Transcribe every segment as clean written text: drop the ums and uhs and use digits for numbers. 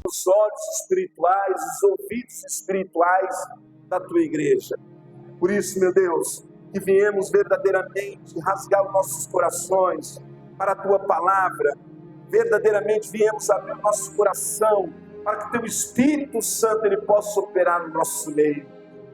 os olhos espirituais, os ouvidos espirituais da tua igreja. Por isso, meu Deus, que viemos verdadeiramente rasgar os nossos corações para a tua palavra, verdadeiramente viemos abrir o nosso coração para que teu Espírito Santo ele possa operar no nosso meio.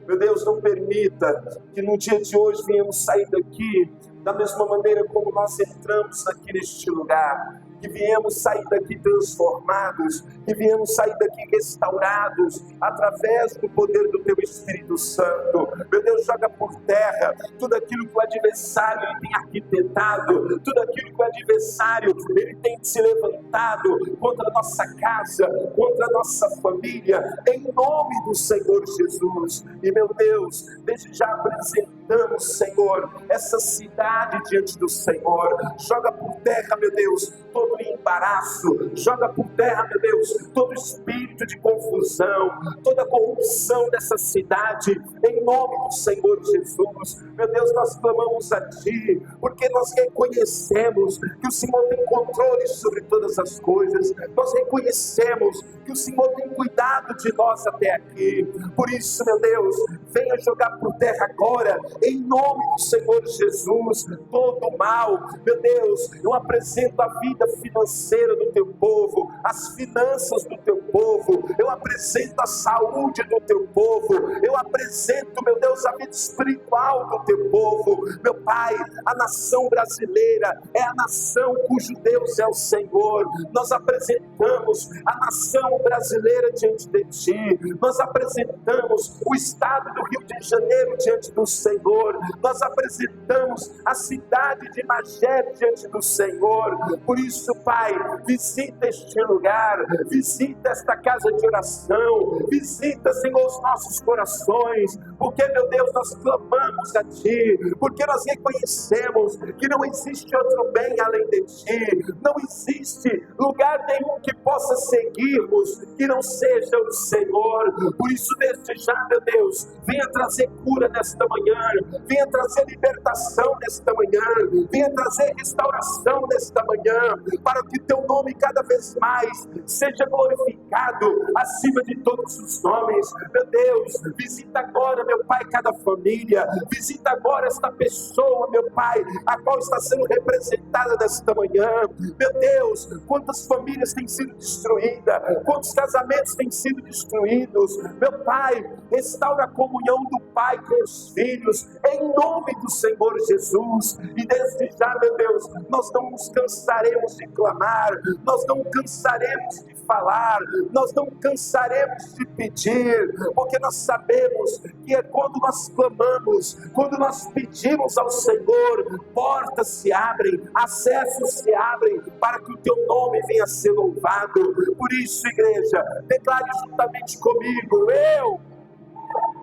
Meu Deus, não permita que no dia de hoje venhamos sair daqui da mesma maneira como nós entramos aqui neste lugar. Que viemos sair daqui transformados, que viemos sair daqui restaurados, através do poder do Teu Espírito Santo. Meu Deus, joga por terra tudo aquilo que o adversário ele tem arquitetado, tudo aquilo que o adversário ele tem se levantado contra a nossa casa, contra a nossa família, em nome do Senhor Jesus. E meu Deus, desde já apresentamos, Senhor, essa cidade diante do Senhor. Joga por terra, meu Deus, todo embaraço, joga por terra, meu Deus, todo espírito de confusão, toda corrupção dessa cidade, em nome do Senhor Jesus. Meu Deus, nós clamamos a Ti, porque nós reconhecemos que o Senhor tem controle sobre todas as coisas, nós reconhecemos que o Senhor tem cuidado de nós até aqui. Por isso, meu Deus, venha jogar por terra agora, em nome do Senhor Jesus, todo o mal. Meu Deus, eu apresento a vida financeira do Teu povo, as finanças do Teu povo, eu apresento a saúde do Teu povo, eu apresento, meu Deus, a vida espiritual do Teu povo. Meu Pai, a nação brasileira é a nação cujo Deus é o Senhor. Nós apresentamos a nação brasileira diante de Ti, nós apresentamos o estado do Rio de Janeiro diante do Senhor, nós apresentamos a cidade de Magé diante do Senhor. Por isso, Pai, visita este lugar, visita esta casa de oração, visita, Senhor, os nossos corações, porque, meu Deus, nós clamamos a Ti, porque nós reconhecemos que não existe outro bem além de Ti, não existe lugar nenhum que possa seguirmos que não seja o Senhor. Por isso, desde já, meu Deus, venha trazer cura nesta manhã, venha trazer libertação nesta manhã, venha trazer restauração nesta manhã, para que Teu nome cada vez mais seja glorificado acima de todos os nomes. Meu Deus, visita agora, meu Pai, cada família, visita agora esta pessoa, meu Pai, a qual está sendo representada nesta manhã. Meu Deus, quantas famílias têm sido destruídas, quantos casamentos têm sido destruídos. Meu Pai, restaura a comunhão do Pai com os filhos, em nome do Senhor Jesus. E desde já, meu Deus, nós não nos cansaremos de clamar, nós não cansaremos de falar, nós não cansaremos de pedir, porque nós sabemos que é quando nós clamamos, quando nós pedimos ao Senhor, portas se abrem, acessos se abrem, para que o Teu nome venha a ser louvado. Por isso, igreja, declare juntamente comigo: eu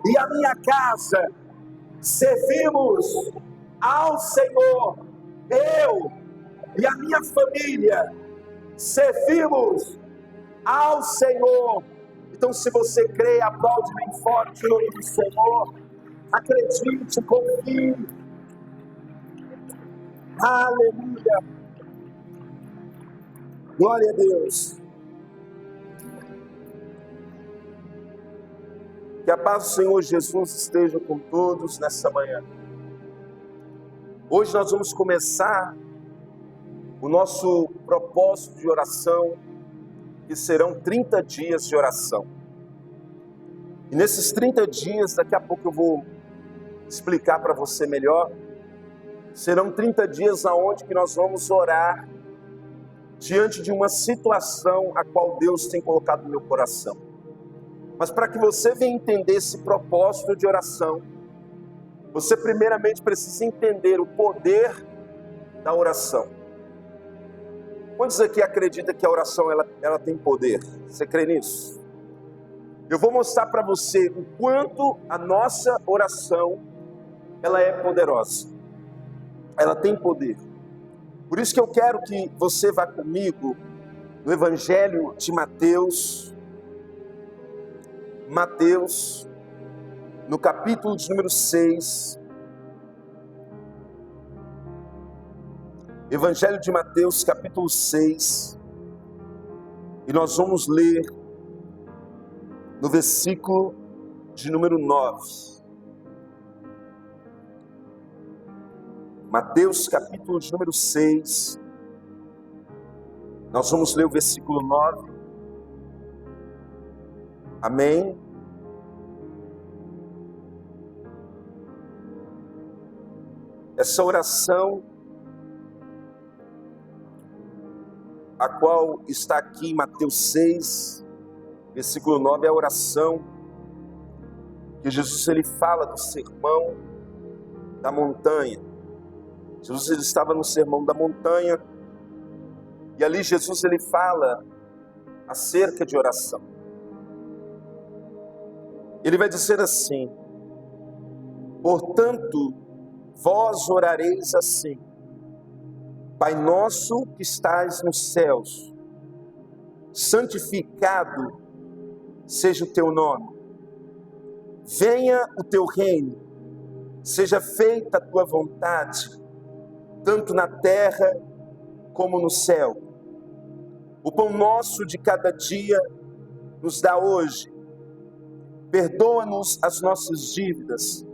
e a minha casa servimos ao Senhor. Eu e a minha família servimos ao Senhor. Então, se você crê, aplaude bem forte o nome do Senhor. Acredite, confie. Aleluia. Glória a Deus. Que a paz do Senhor Jesus esteja com todos nessa manhã. Hoje nós vamos começar o nosso propósito de oração, que serão 30 dias de oração. E nesses 30 dias, daqui a pouco eu vou explicar para você melhor, serão 30 dias aonde que nós vamos orar diante de uma situação a qual Deus tem colocado no meu coração. Mas para que você venha entender esse propósito de oração, você primeiramente precisa entender o poder da oração. Quantos aqui acreditam que a oração ela tem poder? Você crê nisso? Eu vou mostrar para você o quanto a nossa oração ela é poderosa. Ela tem poder. Por isso que eu quero que você vá comigo no Evangelho de Mateus, no capítulo de número 6. Evangelho de Mateus, capítulo 6. E nós vamos ler no versículo de número 9. Mateus capítulo de número 6. Nós vamos ler o versículo 9. Amém? Essa oração, a qual está aqui em Mateus 6, versículo 9, é a oração que Jesus ele fala do sermão da montanha. Jesus ele estava no sermão da montanha e ali Jesus ele fala acerca de oração. Ele vai dizer assim: portanto, vós orareis assim: Pai nosso que estais nos céus, santificado seja o teu nome. Venha o teu reino, seja feita a tua vontade, tanto na terra como no céu. O pão nosso de cada dia nos dá hoje. Perdoa-nos as nossas dívidas,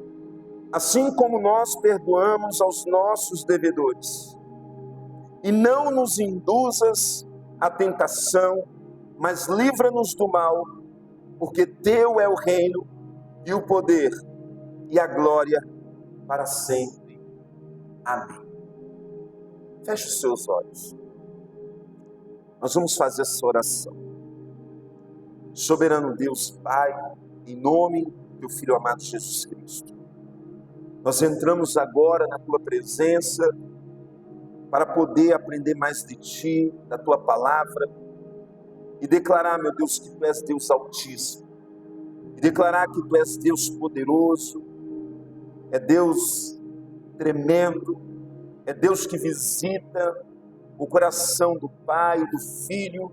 assim como nós perdoamos aos nossos devedores. E não nos induzas à tentação, mas livra-nos do mal, porque teu é o reino, e o poder, e a glória, para sempre. Amém. Feche os seus olhos. Nós vamos fazer essa oração. Soberano Deus, Pai, em nome do teu Filho amado Jesus Cristo, nós entramos agora na tua presença para poder aprender mais de ti, da tua palavra, e declarar, meu Deus, que tu és Deus altíssimo, e declarar que tu és Deus poderoso, é Deus tremendo, é Deus que visita o coração do Pai, do Filho,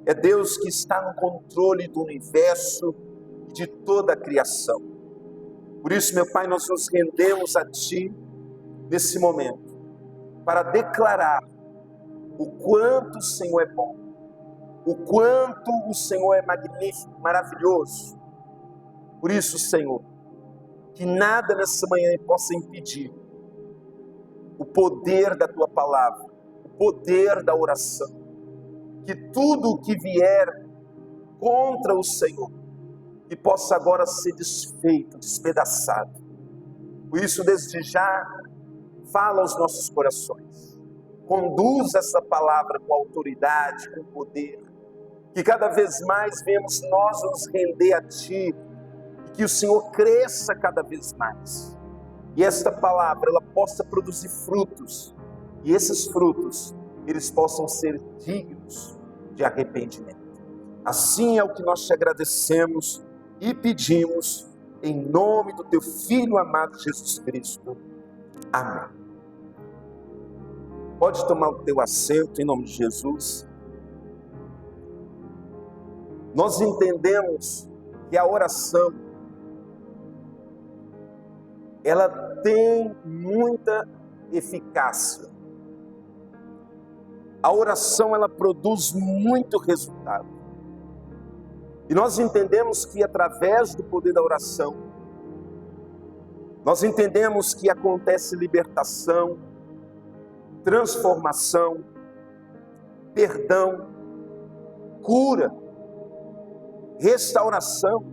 é Deus que está no controle do universo e de toda a criação. Por isso, meu Pai, nós nos rendemos a Ti nesse momento, para declarar o quanto o Senhor é bom, o quanto o Senhor é magnífico, maravilhoso. Por isso, Senhor, que nada nessa manhã possa impedir o poder da Tua palavra, o poder da oração, que tudo o que vier contra o Senhor, que possa agora ser desfeito, despedaçado. Por isso, desde já, fala aos nossos corações, conduz essa palavra com autoridade, com poder, que cada vez mais venhamos nós nos render a Ti, e que o Senhor cresça cada vez mais, e esta palavra ela possa produzir frutos, e esses frutos eles possam ser dignos de arrependimento. Assim é o que nós te agradecemos e pedimos em nome do teu Filho amado Jesus Cristo. Amém. Pode tomar o teu assento em nome de Jesus. Nós entendemos que a oração, ela tem muita eficácia. A oração, ela produz muito resultado. E nós entendemos que através do poder da oração, nós entendemos que acontece libertação, transformação, perdão, cura, restauração.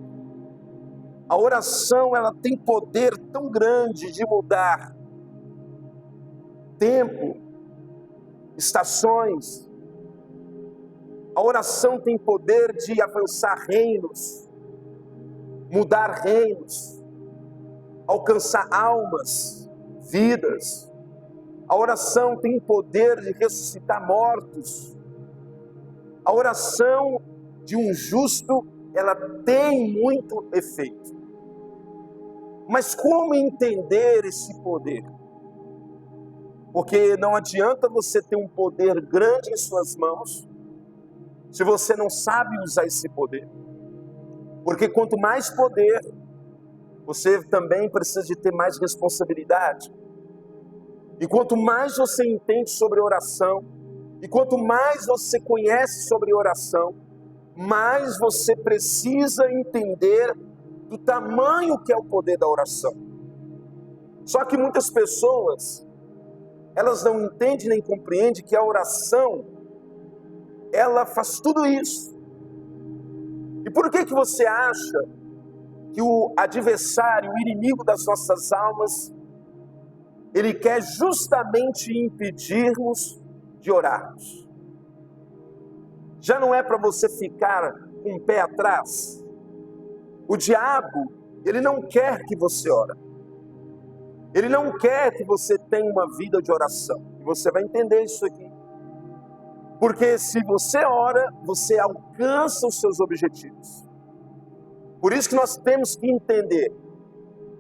A oração, ela tem poder tão grande de mudar tempo, estações. A oração tem poder de avançar reinos, mudar reinos, alcançar almas, vidas. A oração tem poder de ressuscitar mortos. A oração de um justo, ela tem muito efeito. Mas como entender esse poder? Porque não adianta você ter um poder grande em suas mãos, se você não sabe usar esse poder. Porque quanto mais poder, você também precisa de ter mais responsabilidade. E quanto mais você entende sobre oração, e quanto mais você conhece sobre oração, mais você precisa entender do tamanho que é o poder da oração. Só que muitas pessoas, elas não entendem nem compreendem que a oração, ela faz tudo isso. E por que você acha que o adversário, o inimigo das nossas almas, ele quer justamente impedir-nos de orarmos? Já não é para você ficar com o pé atrás. O diabo, ele não quer que você ore. Ele não quer que você tenha uma vida de oração. E você vai entender isso aqui. Porque se você ora, você alcança os seus objetivos. Por isso que nós temos que entender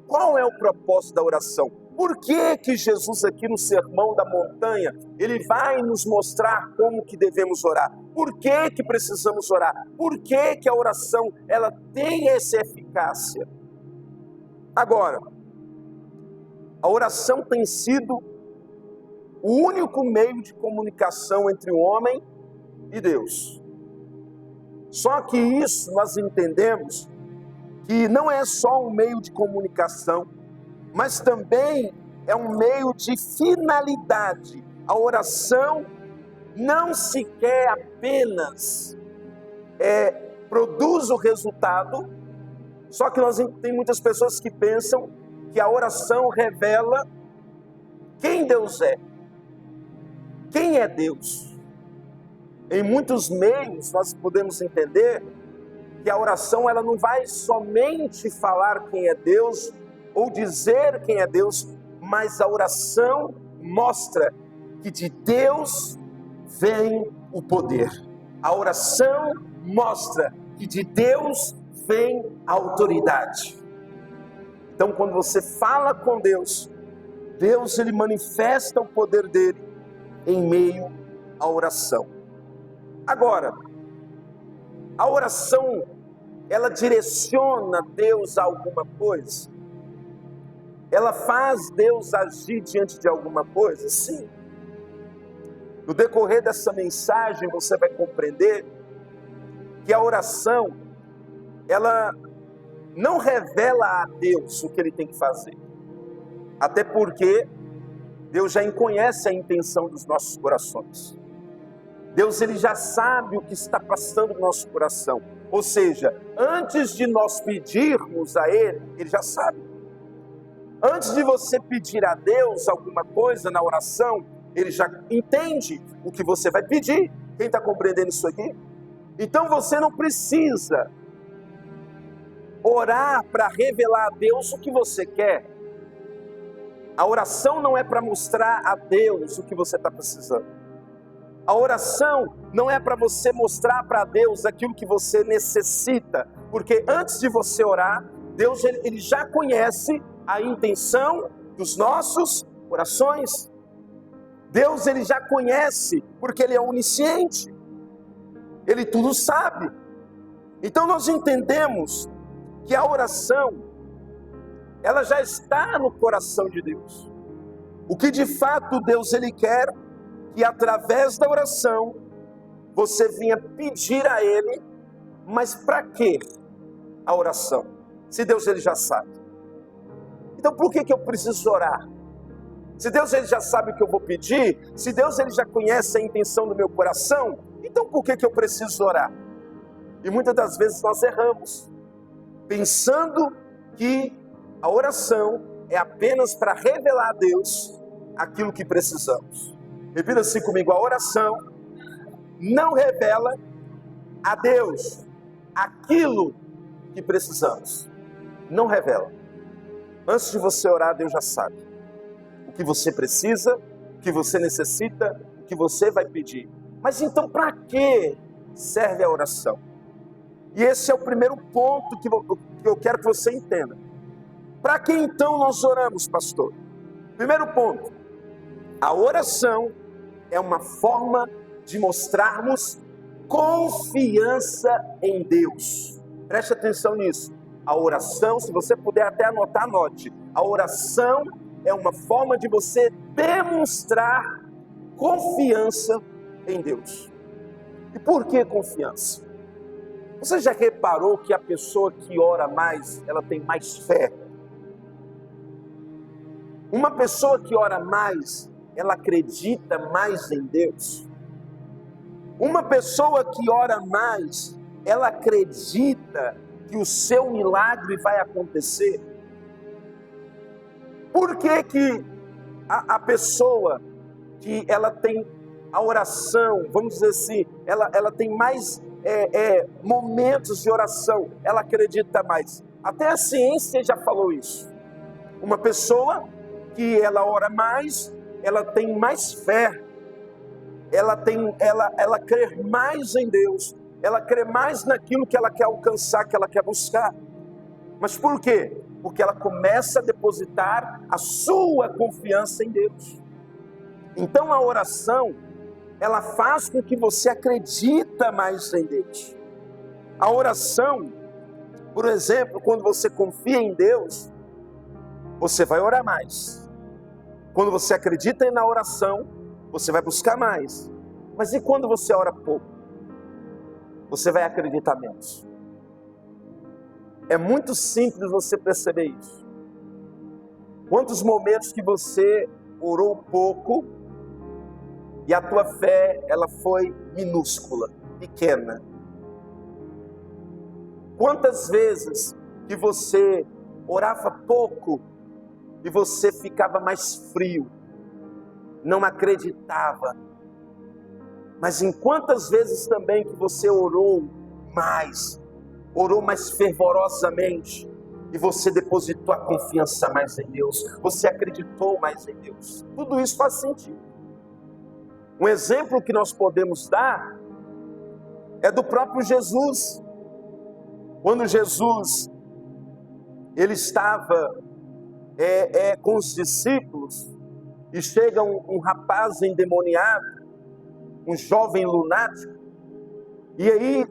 qual é o propósito da oração. Por que que Jesus aqui no Sermão da Montanha, ele vai nos mostrar como que devemos orar? Por que que precisamos orar? Por que que a oração, ela tem essa eficácia? Agora, a oração tem sido o único meio de comunicação entre o homem e Deus. Só que isso nós entendemos que não é só um meio de comunicação, mas também é um meio de finalidade. A oração não se quer apenas produz o resultado, só que tem muitas pessoas que pensam que a oração revela quem Deus é. Quem é Deus? Em muitos meios nós podemos entender que a oração, ela não vai somente falar quem é Deus ou dizer quem é Deus, mas a oração mostra que de Deus vem o poder. A oração mostra que de Deus vem a autoridade. Então, quando você fala com Deus, Deus, ele manifesta o poder dele em meio à oração. Agora, a oração, ela direciona Deus a alguma coisa? Ela faz Deus agir diante de alguma coisa? Sim. No decorrer dessa mensagem, você vai compreender que a oração, ela não revela a Deus o que ele tem que fazer. Até porque Deus já conhece a intenção dos nossos corações. Deus, ele já sabe o que está passando no nosso coração. Ou seja, antes de nós pedirmos a ele, ele já sabe. Antes de você pedir a Deus alguma coisa na oração, ele já entende o que você vai pedir. Quem está compreendendo isso aqui? Então você não precisa orar para revelar a Deus o que você quer. A oração não é para mostrar a Deus o que você está precisando. A oração não é para você mostrar para Deus aquilo que você necessita. Porque antes de você orar, Deus, ele já conhece a intenção dos nossos corações. Deus, ele já conhece, porque ele é onisciente. Ele tudo sabe. Então nós entendemos que a oração, ela já está no coração de Deus. O que de fato Deus, ele quer que através da oração você venha pedir a ele. Mas para que a oração? Se Deus, ele já sabe. Então por que eu preciso orar? Se Deus, ele já sabe o que eu vou pedir, se Deus, ele já conhece a intenção do meu coração, então por que eu preciso orar? E muitas das vezes nós erramos, pensando que a oração é apenas para revelar a Deus aquilo que precisamos. Repita assim comigo: a oração não revela a Deus aquilo que precisamos. Não revela. Antes de você orar, Deus já sabe o que você precisa, o que você necessita, o que você vai pedir. Mas então para que serve a oração? E esse é o primeiro ponto que eu quero que você entenda. Para que então nós oramos, pastor? Primeiro ponto, a oração é uma forma de mostrarmos confiança em Deus. Preste atenção nisso. A oração, se você puder até anotar, anote. A oração é uma forma de você demonstrar confiança em Deus. E por que confiança? Você já reparou que a pessoa que ora mais, ela tem mais fé? Uma pessoa que ora mais, ela acredita mais em Deus. Uma pessoa que ora mais, ela acredita que o seu milagre vai acontecer. Por que que a pessoa que ela tem a oração, vamos dizer assim, ela tem mais momentos de oração, ela acredita mais? Até a ciência já falou isso. Uma pessoa que ela ora mais, ela tem mais fé, ela crê mais em Deus, ela crê mais naquilo que ela quer alcançar, que ela quer buscar. Mas por quê? Porque ela começa a depositar a sua confiança em Deus. Então a oração, ela faz com que você acredita mais em Deus. A oração, por exemplo, quando você confia em Deus, você vai orar mais. Quando você acredita na oração, você vai buscar mais. Mas e quando você ora pouco? Você vai acreditar menos. É muito simples você perceber isso. Quantos momentos que você orou pouco e a tua fé, ela foi minúscula, pequena. Quantas vezes que você orava pouco e você ficava mais frio, não acreditava. Mas em quantas vezes também que você orou mais fervorosamente, e você depositou a confiança mais em Deus, você acreditou mais em Deus. Tudo isso faz sentido. Um exemplo que nós podemos dar é do próprio Jesus. Quando Jesus ele estava com os discípulos, e chega um rapaz endemoniado, um jovem lunático, e aí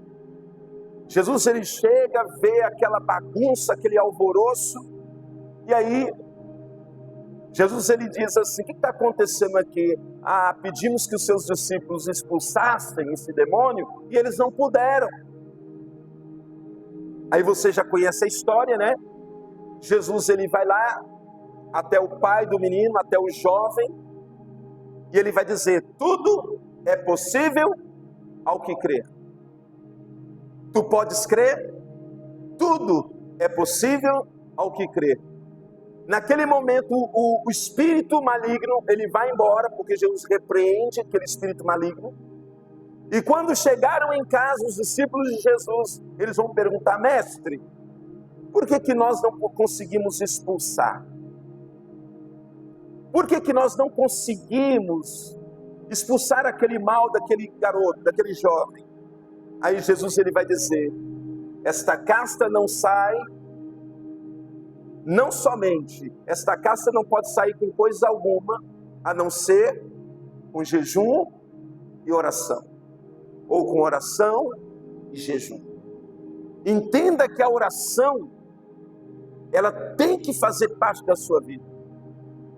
Jesus ele chega, vê aquela bagunça, aquele alvoroço, e aí Jesus ele diz assim: o que está acontecendo aqui? Pedimos que os seus discípulos expulsassem esse demônio e eles não puderam. Aí você já conhece a história, né? Jesus ele vai lá até o pai do menino, até o jovem, e ele vai dizer: tudo é possível ao que crer. Tu podes crer? Tudo é possível ao que crer. Naquele momento o espírito maligno ele vai embora, porque Jesus repreende aquele espírito maligno. E quando chegaram em casa os discípulos de Jesus, eles vão perguntar: mestre, por que nós não conseguimos expulsar? Por que nós não conseguimos expulsar aquele mal daquele garoto, daquele jovem? Aí Jesus ele vai dizer: esta casta não sai, não somente, esta casta não pode sair com coisa alguma, a não ser com jejum e oração, ou com oração e jejum. Entenda que a oração, ela tem que fazer parte da sua vida,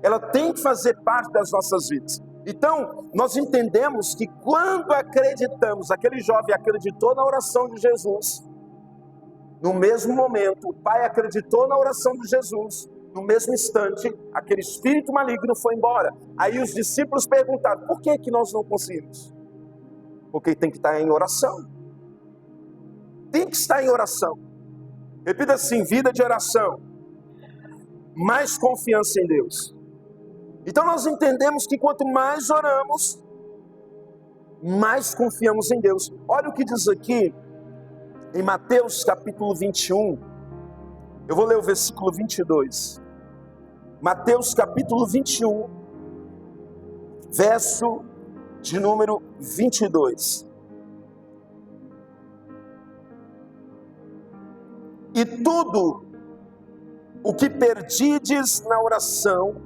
ela tem que fazer parte das nossas vidas. Então, nós entendemos que quando acreditamos, aquele jovem acreditou na oração de Jesus, no mesmo momento, o pai acreditou na oração de Jesus, no mesmo instante, aquele espírito maligno foi embora. Aí os discípulos perguntaram: por que nós não conseguimos? Porque tem que estar em oração. Tem que estar em oração. Repita assim: vida de oração, mais confiança em Deus. Então nós entendemos que quanto mais oramos, mais confiamos em Deus. Olha o que diz aqui em Mateus capítulo 21, eu vou ler o versículo 22. Mateus capítulo 21, verso de número 22. E tudo o que perdides na oração,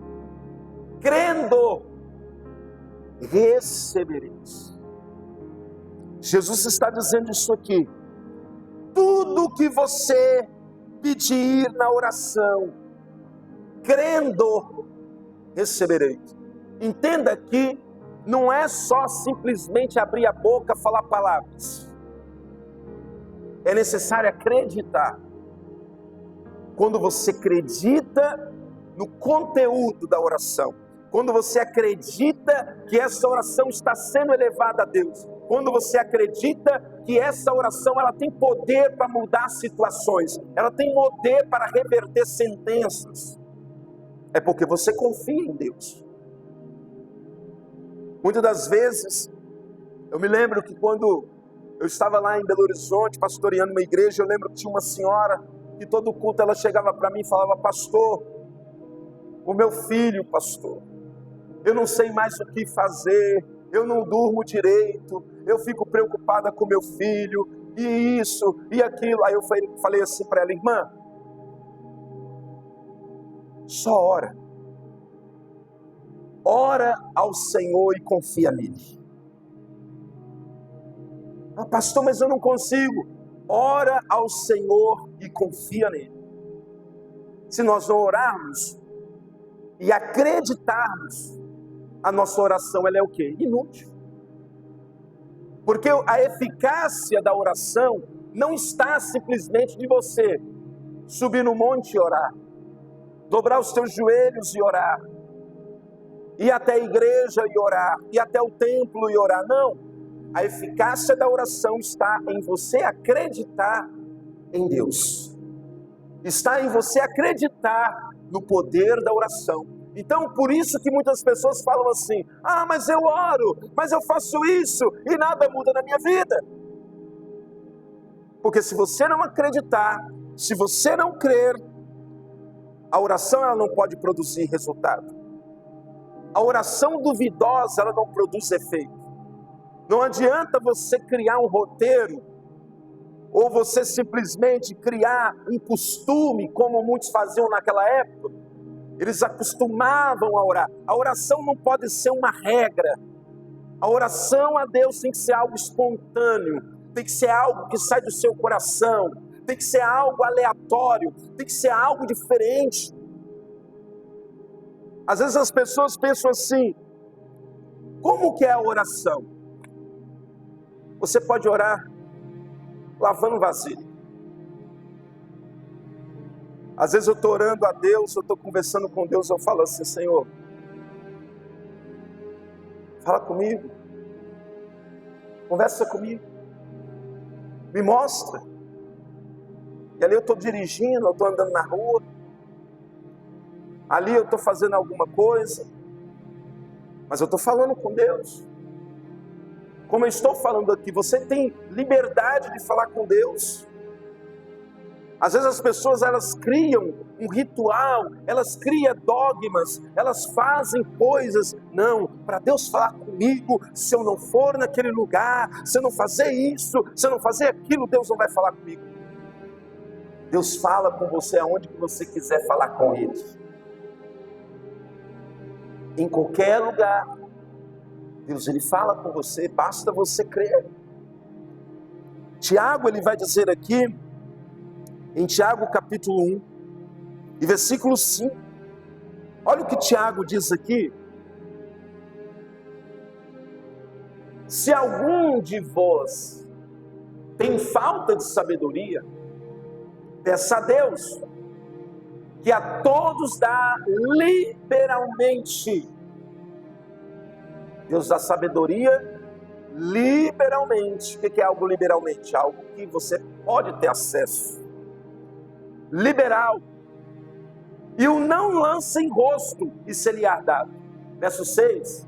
crendo, recebereis. Jesus está dizendo isso aqui. Tudo que você pedir na oração, crendo, recebereis. Entenda que não é só simplesmente abrir a boca e falar palavras. É necessário acreditar. Quando você acredita no conteúdo da oração, quando você acredita que essa oração está sendo elevada a Deus, quando você acredita que essa oração ela tem poder para mudar situações, ela tem poder para reverter sentenças, é porque você confia em Deus. Muitas das vezes, eu me lembro que quando eu estava lá em Belo Horizonte, pastoreando uma igreja, eu lembro que tinha uma senhora, que todo culto ela chegava para mim e falava: pastor, o meu filho, pastor, eu não sei mais o que fazer, eu não durmo direito, eu fico preocupada com meu filho, e isso, e aquilo. Aí eu falei assim para ela: irmã, só ora. Ora ao Senhor e confia nele. Ah, pastor, mas eu não consigo. Ora ao Senhor e confia nele. Se nós não orarmos e acreditarmos, a nossa oração ela é o quê? Inútil. Porque a eficácia da oração não está simplesmente de você subir no monte e orar, dobrar os teus joelhos e orar, ir até a igreja e orar, ir até o templo e orar. Não. A eficácia da oração está em você acreditar em Deus. Está em você acreditar no poder da oração. Então, por isso que muitas pessoas falam assim: ah, mas eu oro, mas eu faço isso e nada muda na minha vida. Porque se você não acreditar, se você não crer, a oração ela não pode produzir resultado. A oração duvidosa ela não produz efeito. Não adianta você criar um roteiro, ou você simplesmente criar um costume, como muitos faziam naquela época. Eles acostumavam a orar. A oração não pode ser uma regra. A oração a Deus tem que ser algo espontâneo, tem que ser algo que sai do seu coração, tem que ser algo aleatório, tem que ser algo diferente. Às vezes as pessoas pensam assim: como que é a oração? Você pode orar lavando vasilha. Às vezes eu estou orando a Deus, eu estou conversando com Deus, eu falo assim: Senhor, fala comigo, conversa comigo, me mostra. E ali eu estou dirigindo, eu estou andando na rua, ali eu estou fazendo alguma coisa, mas eu estou falando com Deus. Como eu estou falando aqui, você tem liberdade de falar com Deus. Às vezes as pessoas elas criam um ritual, elas criam dogmas, elas fazem coisas. Não, para Deus falar comigo, se eu não for naquele lugar, se eu não fazer isso, se eu não fazer aquilo, Deus não vai falar comigo. Deus fala com você aonde que você quiser falar com Ele. Em qualquer lugar, Deus ele fala com você, basta você crer. Tiago ele vai dizer aqui, em Tiago capítulo 1, e versículo 5, olha o que Tiago diz aqui: se algum de vós tem falta de sabedoria, peça a Deus, que a todos dá liberalmente. Deus dá sabedoria liberalmente. O que é algo liberalmente? Algo que você pode ter acesso. Liberal. E o não lança em rosto, e se lhe há dado. Verso 6.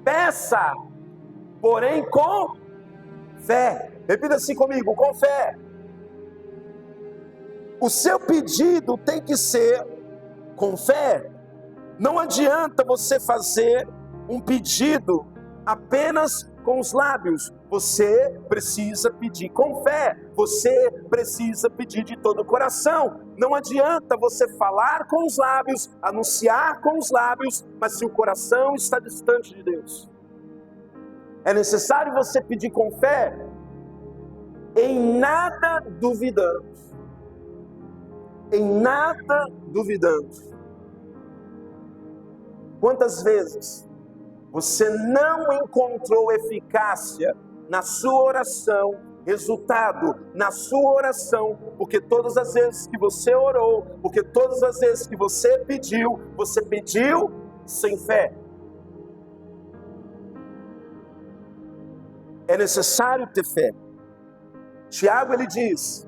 Peça, porém com fé. Repita assim comigo: com fé. O seu pedido tem que ser com fé. Não adianta você fazer um pedido apenas com os lábios. Você precisa pedir com fé. Você precisa pedir de todo o coração. Não adianta você falar com os lábios, anunciar com os lábios, mas se o coração está distante de Deus. É necessário você pedir com fé, em nada duvidando. Em nada duvidando. Quantas vezes você não encontrou eficácia na sua oração resultado na sua oração, porque todas as vezes que você orou, porque todas as vezes que você pediu sem fé. É necessário ter fé. Tiago ele diz,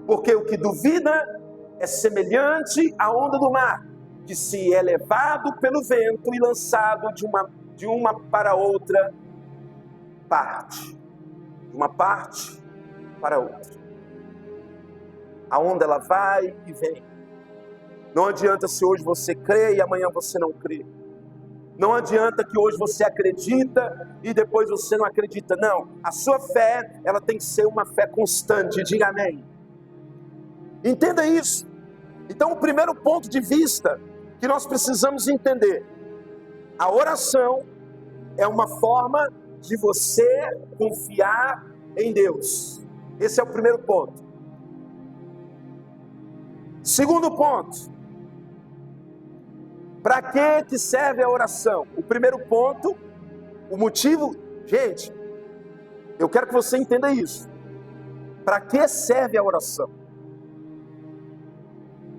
porque o que duvida é semelhante à onda do mar, que se é levado pelo vento e lançado de uma para outra parte. De uma parte para outra. A onda ela vai e vem. Não adianta se hoje você crê e amanhã você não crê. Não adianta que hoje você acredita e depois você não acredita. Não, a sua fé, ela tem que ser uma fé constante. Diga amém. Entenda isso. Então, o primeiro ponto de vista que nós precisamos entender: a oração é uma forma de você confiar em Deus. Esse é o primeiro ponto. Segundo ponto: para que serve a oração? O primeiro ponto, o motivo, gente, eu quero que você entenda isso. Para que serve a oração?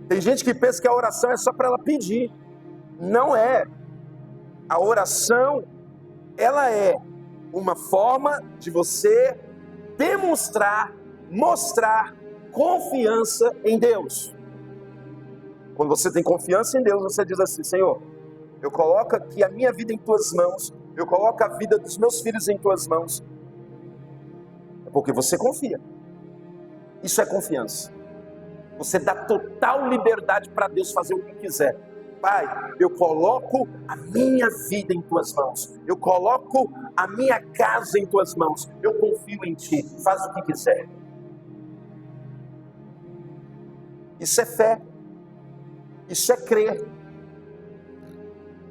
Tem gente que pensa que a oração é só para ela pedir. Não é. A oração, ela é uma forma de você mostrar confiança em Deus. Quando você tem confiança em Deus, você diz assim: Senhor, eu coloco aqui a minha vida em tuas mãos, eu coloco a vida dos meus filhos em tuas mãos. É porque você confia. Isso é confiança. Você dá total liberdade para Deus fazer o que quiser. Pai, eu coloco a minha vida em tuas mãos, eu coloco a minha casa em tuas mãos, eu confio em ti, faz o que quiser. Isso é fé. Isso é crer.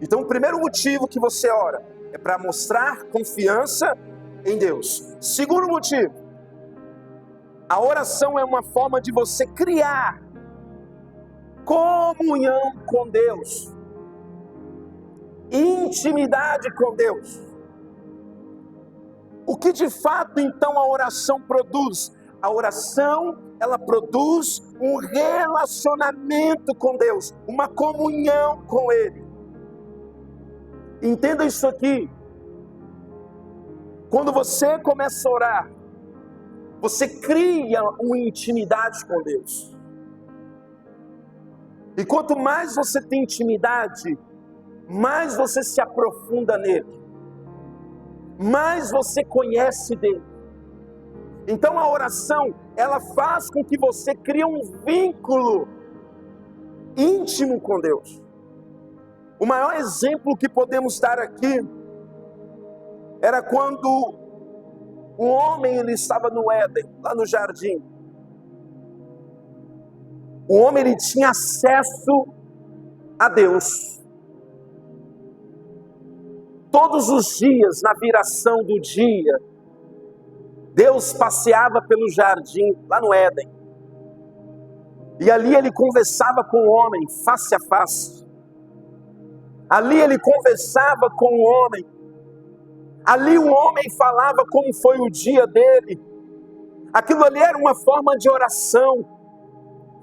Então, o primeiro motivo que você ora é para mostrar confiança em Deus. Segundo motivo, a oração é uma forma de você criar comunhão com Deus, intimidade com Deus. O que de fato então a oração produz? A oração, ela produz um relacionamento com Deus, uma comunhão com Ele. Entenda isso aqui. Quando você começa a orar, você cria uma intimidade com Deus. E quanto mais você tem intimidade, mais você se aprofunda nele, mais você conhece dele. Então a oração, ela faz com que você crie um vínculo íntimo com Deus. O maior exemplo que podemos dar aqui era quando o homem ele estava no Éden, lá no jardim. O homem ele tinha acesso a Deus. Todos os dias, na viração do dia, Deus passeava pelo jardim, lá no Éden. E ali ele conversava com o homem, face a face. Ali ele conversava com o homem. Ali o homem falava como foi o dia dele. Aquilo ali era uma forma de oração.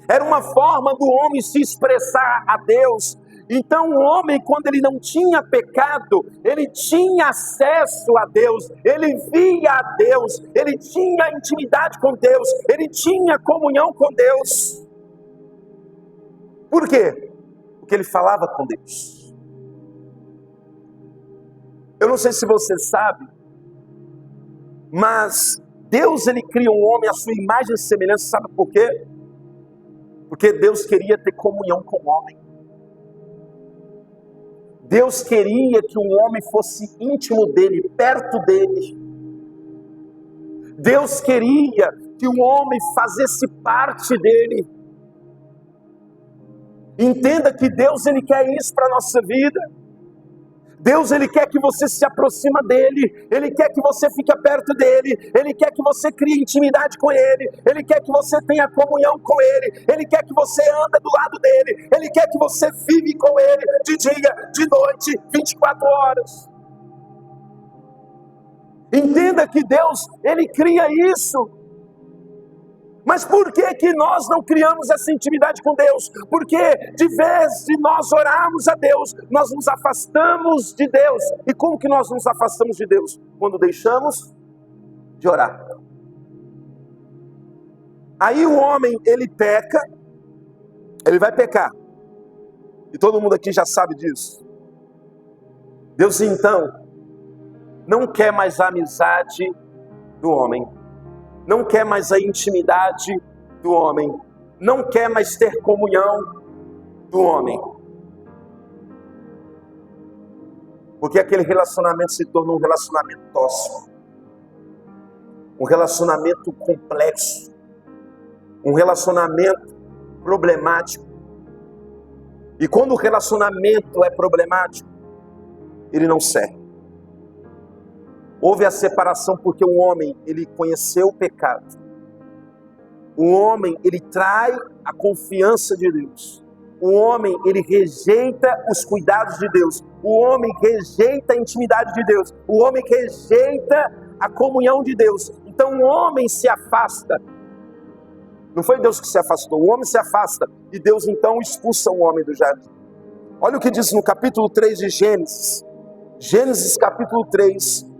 Era uma forma do homem se expressar a Deus. Então o homem, quando ele não tinha pecado, ele tinha acesso a Deus, ele via a Deus, ele tinha intimidade com Deus, ele tinha comunhão com Deus. Por quê? Porque ele falava com Deus. Eu não sei se você sabe, mas Deus ele cria um homem à sua imagem e semelhança, sabe por quê? Porque Deus queria ter comunhão com o homem. Deus queria que o homem fosse íntimo dele, perto dele. Deus queria que o homem fizesse parte dele. Entenda que Deus ele quer isso para a nossa vida. Deus ele quer que você se aproxima dele, ele quer que você fique perto dele, ele quer que você crie intimidade com ele, ele quer que você tenha comunhão com ele, ele quer que você ande do lado dele, ele quer que você vive com ele de dia, de noite, 24 horas. Entenda que Deus ele cria isso Mas por que que nós não criamos essa intimidade com Deus? Porque de vez de nós orarmos a Deus, nós nos afastamos de Deus. E como que nós nos afastamos de Deus? Quando deixamos de orar. Aí o homem, ele peca, ele vai pecar. E todo mundo aqui já sabe disso. Deus então não quer mais a amizade do homem. Não quer mais a intimidade do homem. Não quer mais ter comunhão do homem. Porque aquele relacionamento se tornou um relacionamento tóxico. Um relacionamento complexo. Um relacionamento problemático. E quando o relacionamento é problemático, ele não serve. Houve a separação porque o homem, ele conheceu o pecado. O homem, ele trai a confiança de Deus. O homem, ele rejeita os cuidados de Deus. O homem rejeita a intimidade de Deus. O homem rejeita a comunhão de Deus. Então o homem se afasta. Não foi Deus que se afastou, o homem se afasta. E Deus então expulsa o homem do jardim. Olha o que diz no capítulo 3 de Gênesis. Gênesis capítulo 3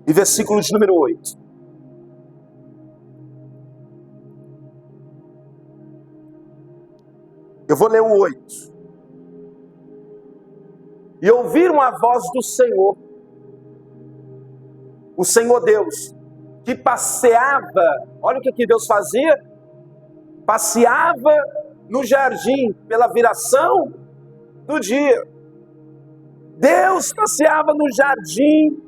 e versículo de número 8. Eu vou ler o 8. E ouviram a voz do Senhor, o Senhor Deus, que passeava, olha o que Deus fazia, passeava no jardim pela viração do dia. Deus passeava no jardim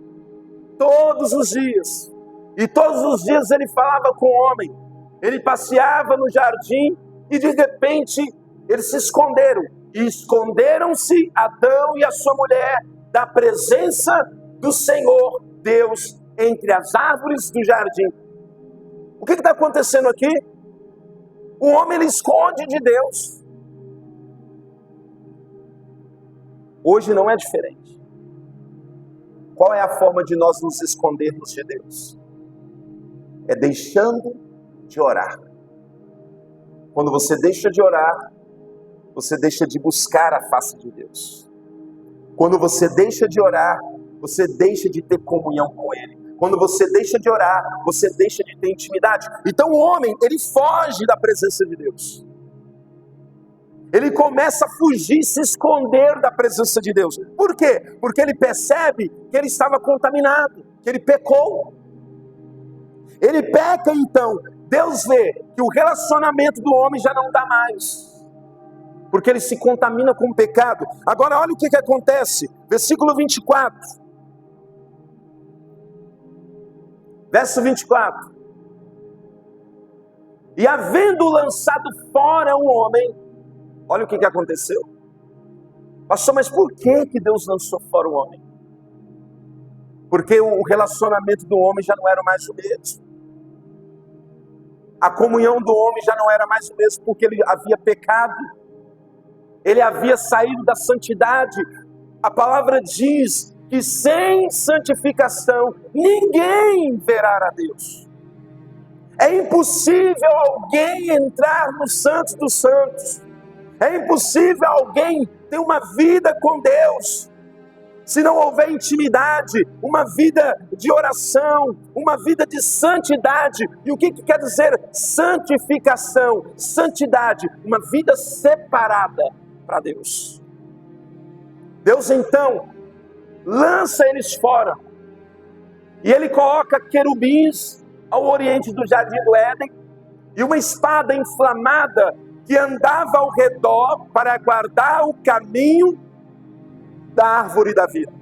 todos os dias, e todos os dias ele falava com o homem. Ele passeava no jardim e de repente eles se esconderam, e esconderam-se Adão e a sua mulher da presença do Senhor Deus entre as árvores do jardim. O que está acontecendo aqui? O homem, ele esconde de Deus. Hoje não é diferente. Qual é a forma de nós nos escondermos de Deus? É deixando de orar. Quando você deixa de orar, você deixa de buscar a face de Deus. Quando você deixa de orar, você deixa de ter comunhão com Ele. Quando você deixa de orar, você deixa de ter intimidade. Então o homem, ele foge da presença de Deus. Ele começa a fugir, se esconder da presença de Deus. Por quê? Porque ele percebe que ele estava contaminado, que ele pecou. Ele peca então. Deus vê que o relacionamento do homem já não dá mais, porque ele se contamina com o pecado. Agora olha o que acontece. Versículo 24. Verso 24. E havendo lançado fora o homem, olha o que aconteceu. Pastor, mas por que Deus lançou fora o homem? Porque o relacionamento do homem já não era mais o mesmo. A comunhão do homem já não era mais o mesmo, porque ele havia pecado. Ele havia saído da santidade. A palavra diz que sem santificação ninguém verá a Deus. É impossível alguém entrar no Santo dos Santos. É impossível alguém ter uma vida com Deus se não houver intimidade, uma vida de oração, uma vida de santidade. E o que quer dizer santificação? Santidade, uma vida separada para Deus. Deus então lança eles fora, e ele coloca querubins ao oriente do jardim do Éden, e uma espada inflamada que andava ao redor para guardar o caminho da árvore da vida.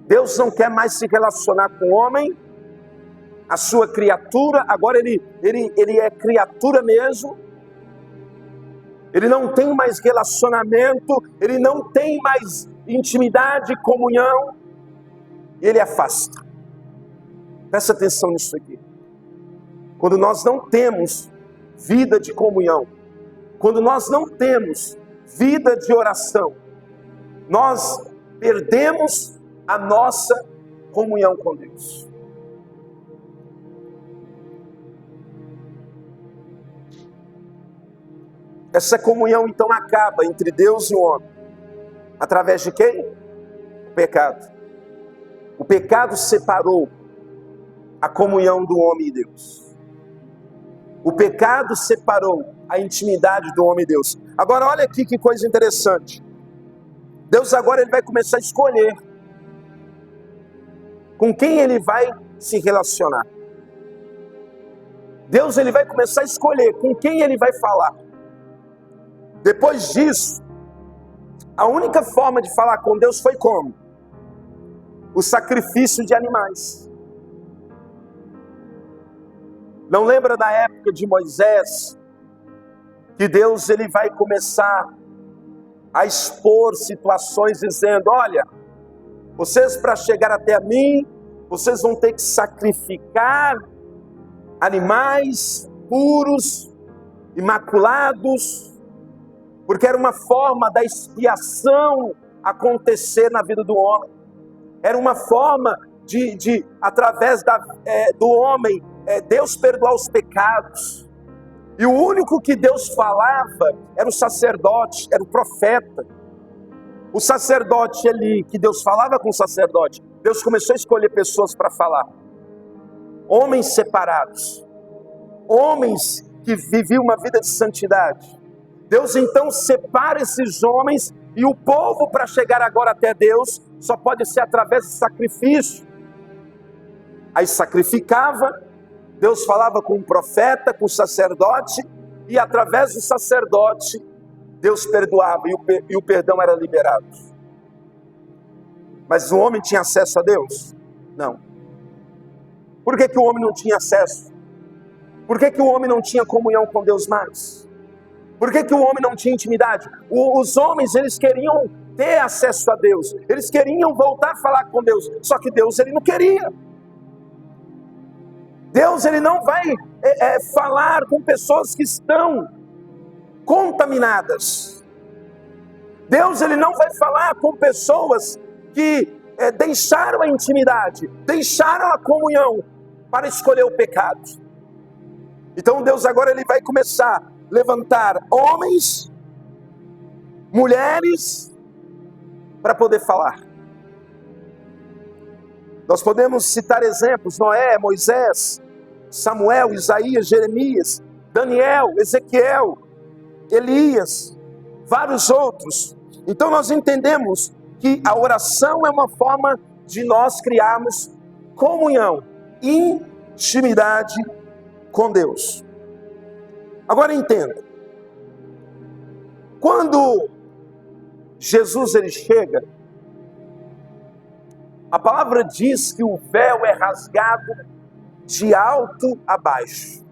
Deus não quer mais se relacionar com o homem, a sua criatura. Agora ele é criatura mesmo. Ele não tem mais relacionamento, ele não tem mais intimidade, comunhão, e ele afasta. Presta atenção nisso aqui. Quando nós não temos vida de comunhão, quando nós não temos vida de oração, nós perdemos a nossa comunhão com Deus. Essa comunhão então acaba entre Deus e o homem. Através de quem? O pecado. O pecado separou a comunhão do homem e Deus. O pecado separou a intimidade do homem e Deus. Agora olha aqui que coisa interessante. Deus agora ele vai começar a escolher com quem ele vai se relacionar. Deus ele vai começar a escolher com quem ele vai falar. Depois disso, a única forma de falar com Deus foi como? O sacrifício de animais. Não lembra da época de Moisés, que Deus ele vai começar a expor situações dizendo, olha, vocês para chegar até a mim, vocês vão ter que sacrificar animais puros, imaculados, porque era uma forma da expiação acontecer na vida do homem. Era uma forma de através do homem, Deus perdoar os pecados. E o único que Deus falava era o sacerdote, era o profeta. O sacerdote ali, que Deus falava com o sacerdote, Deus começou a escolher pessoas para falar. Homens separados, homens que viviam uma vida de santidade. Deus então separa esses homens e o povo para chegar agora até Deus só pode ser através de sacrifício. Aí sacrificava, Deus falava com o profeta, com o sacerdote e através do sacerdote Deus perdoava e o perdão era liberado. Mas o homem tinha acesso a Deus? Não. Por que o homem não tinha acesso? Por que o homem não tinha comunhão com Deus mais? Por que o homem não tinha intimidade? Os homens, eles queriam ter acesso a Deus. Eles queriam voltar a falar com Deus. Só que Deus, ele não queria. Deus, ele não vai falar com pessoas que estão contaminadas. Deus, ele não vai falar com pessoas que deixaram a intimidade, deixaram a comunhão para escolher o pecado. Então Deus agora ele vai começar a levantar homens, mulheres, para poder falar. Nós podemos citar exemplos: Noé, Moisés, Samuel, Isaías, Jeremias, Daniel, Ezequiel, Elias, vários outros. Então nós entendemos que a oração é uma forma de nós criarmos comunhão, intimidade com Deus. Agora entenda, quando Jesus ele chega, a palavra diz que o véu é rasgado de alto a baixo.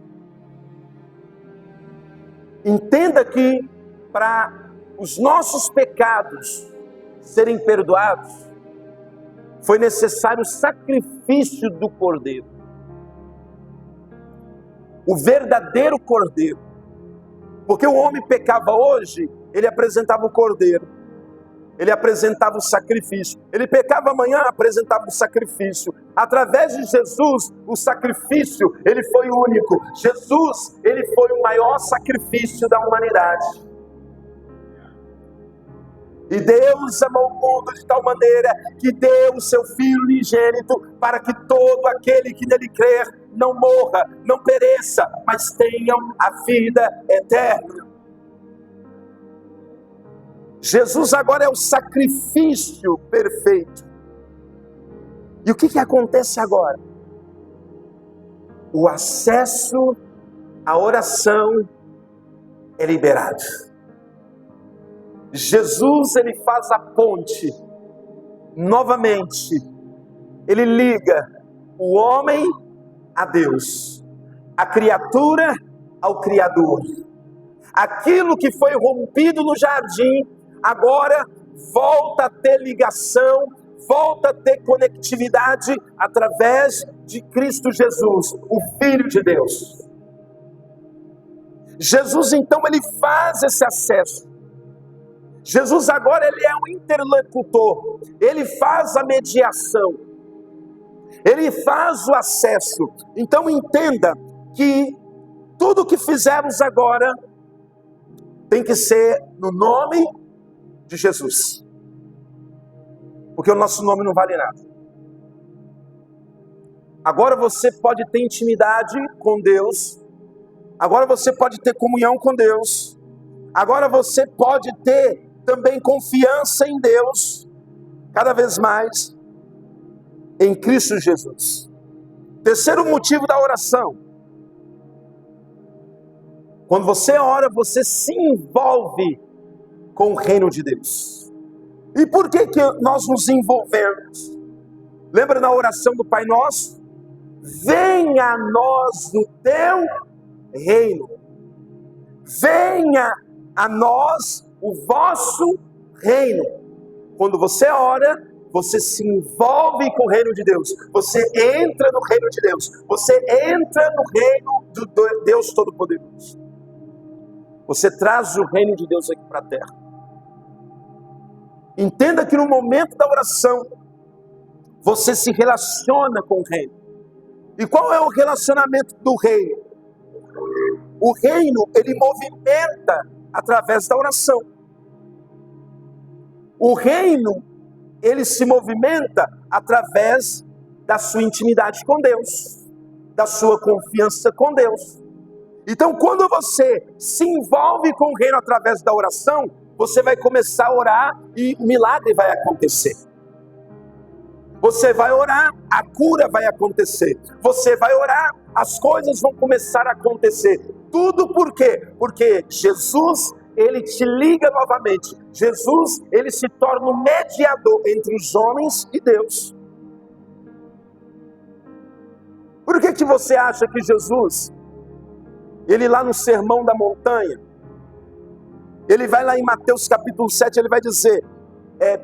Entenda que para os nossos pecados serem perdoados, foi necessário o sacrifício do Cordeiro. O verdadeiro Cordeiro. Porque o homem pecava hoje, ele apresentava o Cordeiro. Ele apresentava o sacrifício. Ele pecava amanhã, apresentava o sacrifício. Através de Jesus, o sacrifício, ele foi único. Jesus, ele foi o maior sacrifício da humanidade. E Deus amou o mundo de tal maneira que deu o seu Filho unigênito para que todo aquele que nele crer não morra, não pereça, mas tenham a vida eterna. Jesus agora é o sacrifício perfeito. E o que acontece agora? O acesso à oração é liberado. Jesus, ele faz a ponte, novamente, ele liga o homem a Deus, a criatura ao Criador. Aquilo que foi rompido no jardim, agora volta a ter ligação, volta a ter conectividade através de Cristo Jesus, o Filho de Deus. Jesus, então, ele faz esse acesso. Jesus agora ele é o interlocutor, ele faz a mediação, ele faz o acesso. Então entenda que tudo que fizemos agora tem que ser no nome de Jesus. Porque o nosso nome não vale nada. Agora você pode ter intimidade com Deus. Agora você pode ter comunhão com Deus. Agora você pode ter também confiança em Deus, cada vez mais, em Cristo Jesus. Terceiro motivo da oração. Quando você ora, você se envolve com o reino de Deus. E por que nós nos envolvemos? Lembra na oração do Pai Nosso? Venha a nós o teu reino. Venha a nós o vosso reino. Quando você ora, você se envolve com o reino de Deus. Você entra no reino de Deus. Você entra no reino do Deus Todo-Poderoso. Você traz o reino de Deus aqui para a terra. Entenda que no momento da oração, você se relaciona com o reino. E qual é o relacionamento do reino? O reino, ele movimenta através da oração. O reino, ele se movimenta através da sua intimidade com Deus, da sua confiança com Deus. Então, quando você se envolve com o reino através da oração, você vai começar a orar e o milagre vai acontecer. Você vai orar, a cura vai acontecer. Você vai orar, as coisas vão começar a acontecer. Tudo por quê? Porque Jesus, ele te liga novamente. Jesus, ele se torna o mediador entre os homens e Deus. Por que você acha que Jesus, ele lá no Sermão da Montanha, ele vai lá em Mateus capítulo 7, ele vai dizer,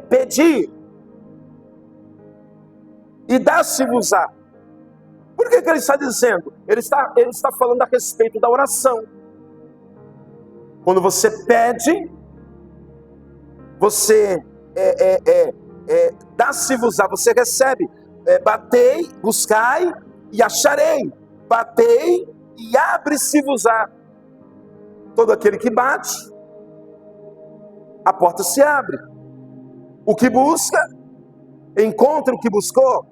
pedi e dá-se-vos-á. Por que ele está dizendo? Ele está falando a respeito da oração. Quando você pede, você dá-se-vos-á, você recebe. Batei, buscai e acharei. Batei e abre-se-vos-á. Todo aquele que bate, a porta se abre. O que busca, encontra o que buscou.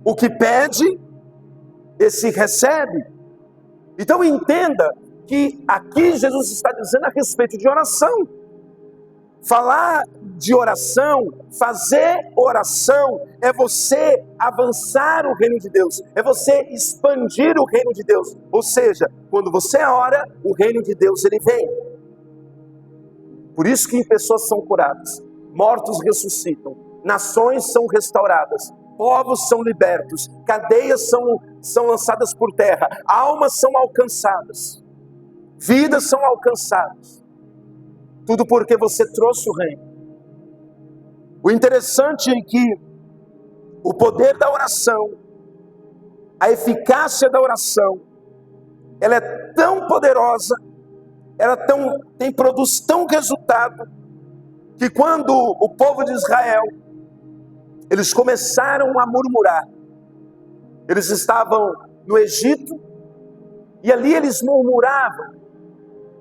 O que pede, esse recebe. Então entenda que aqui Jesus está dizendo a respeito de oração. Falar de oração, fazer oração, é você avançar o reino de Deus, é você expandir o reino de Deus. Ou seja, quando você ora, o reino de Deus ele vem. Por isso que pessoas são curadas, mortos ressuscitam, nações são restauradas, povos são libertos, cadeias são lançadas por terra, almas são alcançadas, vidas são alcançadas. Tudo porque você trouxe o reino. O interessante é que o poder da oração, a eficácia da oração, ela é tão poderosa, ela produz tão resultado, que quando o povo de Israel, eles começaram a murmurar, eles estavam no Egito, e ali eles murmuravam,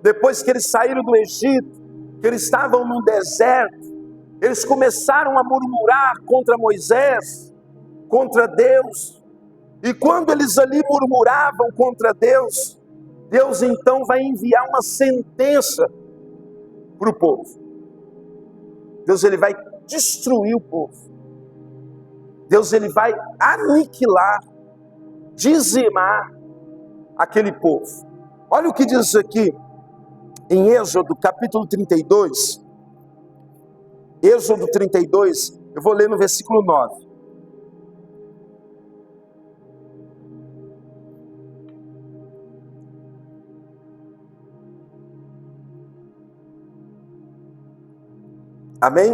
depois que eles saíram do Egito, que eles estavam no deserto, eles começaram a murmurar contra Moisés, contra Deus, e quando eles ali murmuravam contra Deus, Deus então vai enviar uma sentença para o povo. Deus ele vai destruir o povo. Deus ele vai aniquilar, dizimar aquele povo. Olha o que diz aqui em Êxodo capítulo 32. Êxodo 32, eu vou ler no versículo 9. Amém?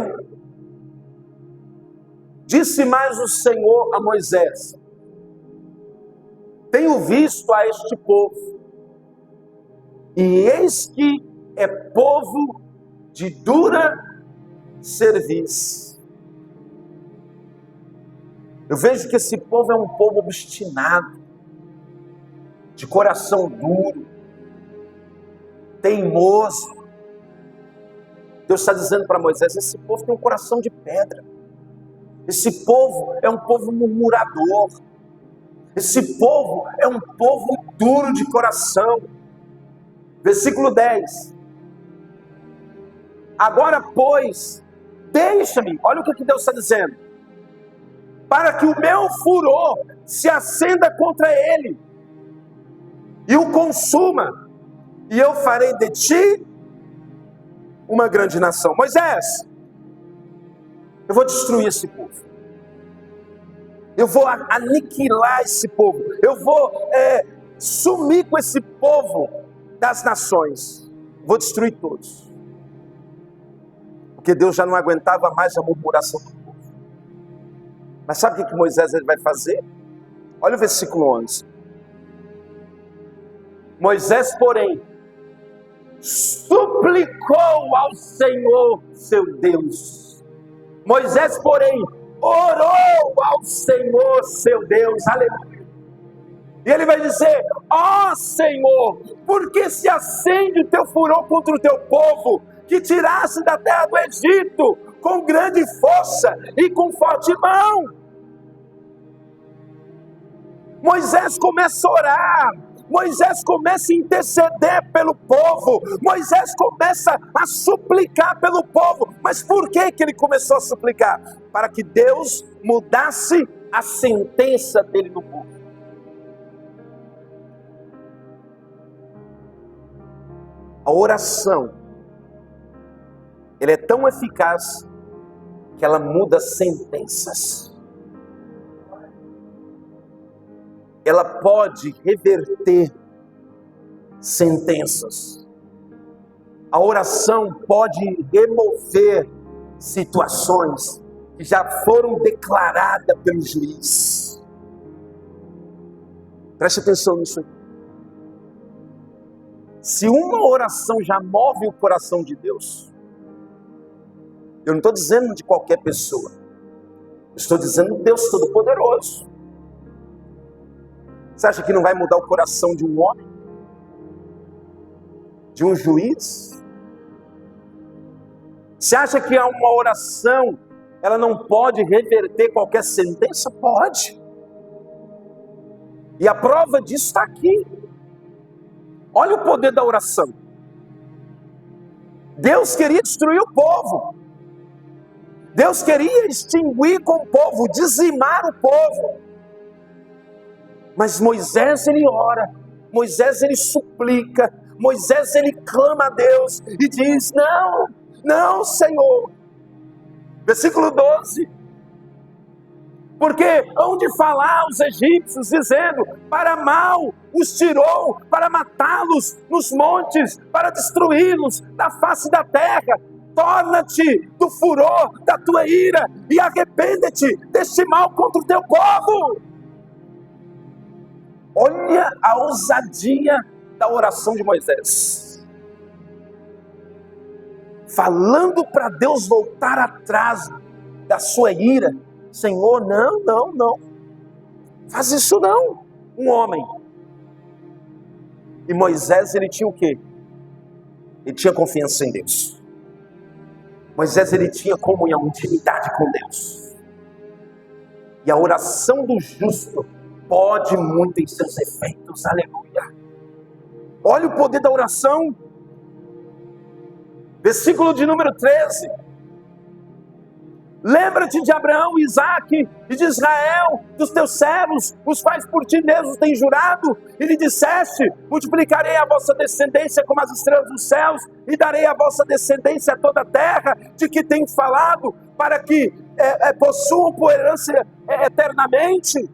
Disse mais o Senhor a Moisés: tenho visto a este povo, e eis que é povo de dura cerviz. Eu vejo que esse povo é um povo obstinado, de coração duro, teimoso. Deus está dizendo para Moisés: esse povo tem um coração de pedra. Esse povo é um povo murmurador. Esse povo é um povo duro de coração. Versículo 10. Agora, pois, deixa-me, olha o que Deus está dizendo, para que o meu furor se acenda contra ele e o consuma, e eu farei de ti uma grande nação. Moisés, eu vou destruir esse povo. Eu vou aniquilar esse povo. Eu vou sumir com esse povo das nações. Vou destruir todos. Porque Deus já não aguentava mais a murmuração do povo. Mas sabe o que Moisés vai fazer? Olha o versículo 11. Moisés, porém, suplicou ao Senhor seu Deus. Moisés, porém, orou ao Senhor seu Deus. Aleluia. E ele vai dizer: ó Senhor, por que se acende o teu furor contra o teu povo, que tiraste da terra do Egito com grande força e com forte mão? Moisés começa a orar, Moisés começa a interceder pelo povo, Moisés começa a suplicar pelo povo. Mas por que ele começou a suplicar? Para que Deus mudasse a sentença dele no povo. A oração, ela é tão eficaz que ela muda sentenças. Ela pode reverter sentenças. A oração pode remover situações que já foram declaradas pelo juiz. Preste atenção nisso aqui. Se uma oração já move o coração de Deus, eu não estou dizendo de qualquer pessoa, eu estou dizendo Deus Todo-Poderoso. Você acha que não vai mudar o coração de um homem? De um juiz? Você acha que uma oração, ela não pode reverter qualquer sentença? Pode. E a prova disso está aqui. Olha o poder da oração. Deus queria destruir o povo. Deus queria extinguir com o povo, dizimar o povo. Mas Moisés, ele ora, Moisés, ele suplica, Moisés, ele clama a Deus e diz: não, não, Senhor. Versículo 12. Porque onde falar os egípcios, dizendo: para mal os tirou, para matá-los nos montes, para destruí-los da face da terra. Torna-te do furor da tua ira e arrepende-te deste mal contra o teu povo. Olha a ousadia da oração de Moisés. Falando para Deus voltar atrás da sua ira. Senhor, não, não, não. Faz isso não, um homem. E Moisés, ele tinha o quê? Ele tinha confiança em Deus. Moisés, ele tinha comunhão, intimidade com Deus. E a oração do justo pode muito em seus efeitos, aleluia. Olha o poder da oração. Versículo de número 13. Lembra-te de Abraão, Isaque e de Israel, dos teus servos, os quais por ti mesmos têm jurado, e lhe disseste: multiplicarei a vossa descendência como as estrelas dos céus, e darei a vossa descendência a toda a terra, de que tenho falado, para que possuam por herança eternamente.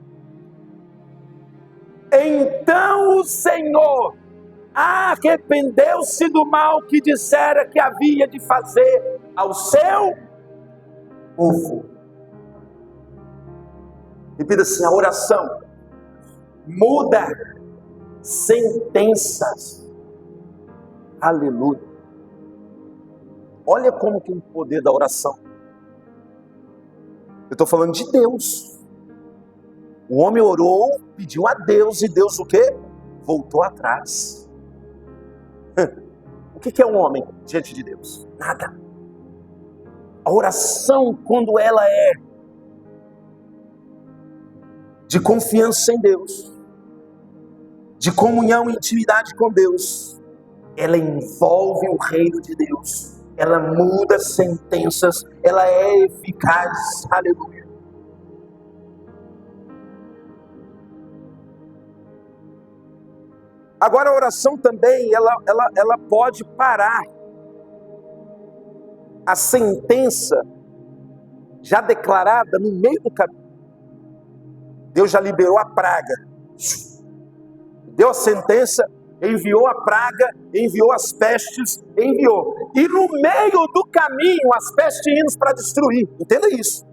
Então o Senhor arrependeu-se do mal que dissera que havia de fazer ao seu povo. Repita assim: a oração muda sentenças. Aleluia. Olha como que é o poder da oração. Eu estou falando de Deus. O homem orou, pediu a Deus, e Deus o quê? Voltou atrás. O que é um homem diante de Deus? Nada. A oração, quando ela é de confiança em Deus, de comunhão e intimidade com Deus, ela envolve o reino de Deus, ela muda sentenças, ela é eficaz, aleluia. Agora a oração também, ela pode parar a sentença já declarada no meio do caminho. Deus já liberou a praga, deu a sentença, enviou a praga, enviou as pestes, enviou. E no meio do caminho, as pestes indo para destruir. Entenda isso.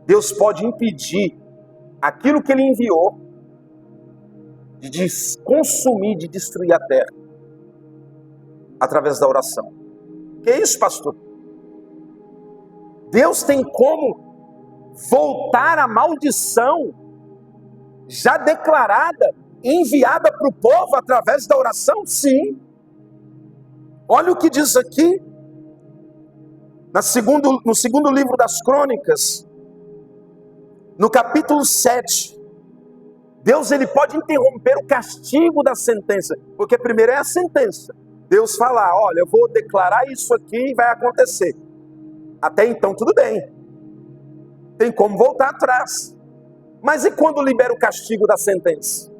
Deus pode impedir aquilo que Ele enviou de consumir, de destruir a terra, através da oração. Que é isso, pastor? Deus tem como voltar a maldição já declarada, enviada para o povo através da oração? Sim. Olha o que diz aqui, no segundo livro das Crônicas, no capítulo 7. Deus, ele pode interromper o castigo da sentença, porque primeiro é a sentença. Deus fala, olha, eu vou declarar isso aqui e vai acontecer. Até então tudo bem, tem como voltar atrás. Mas e quando libera o castigo da sentença?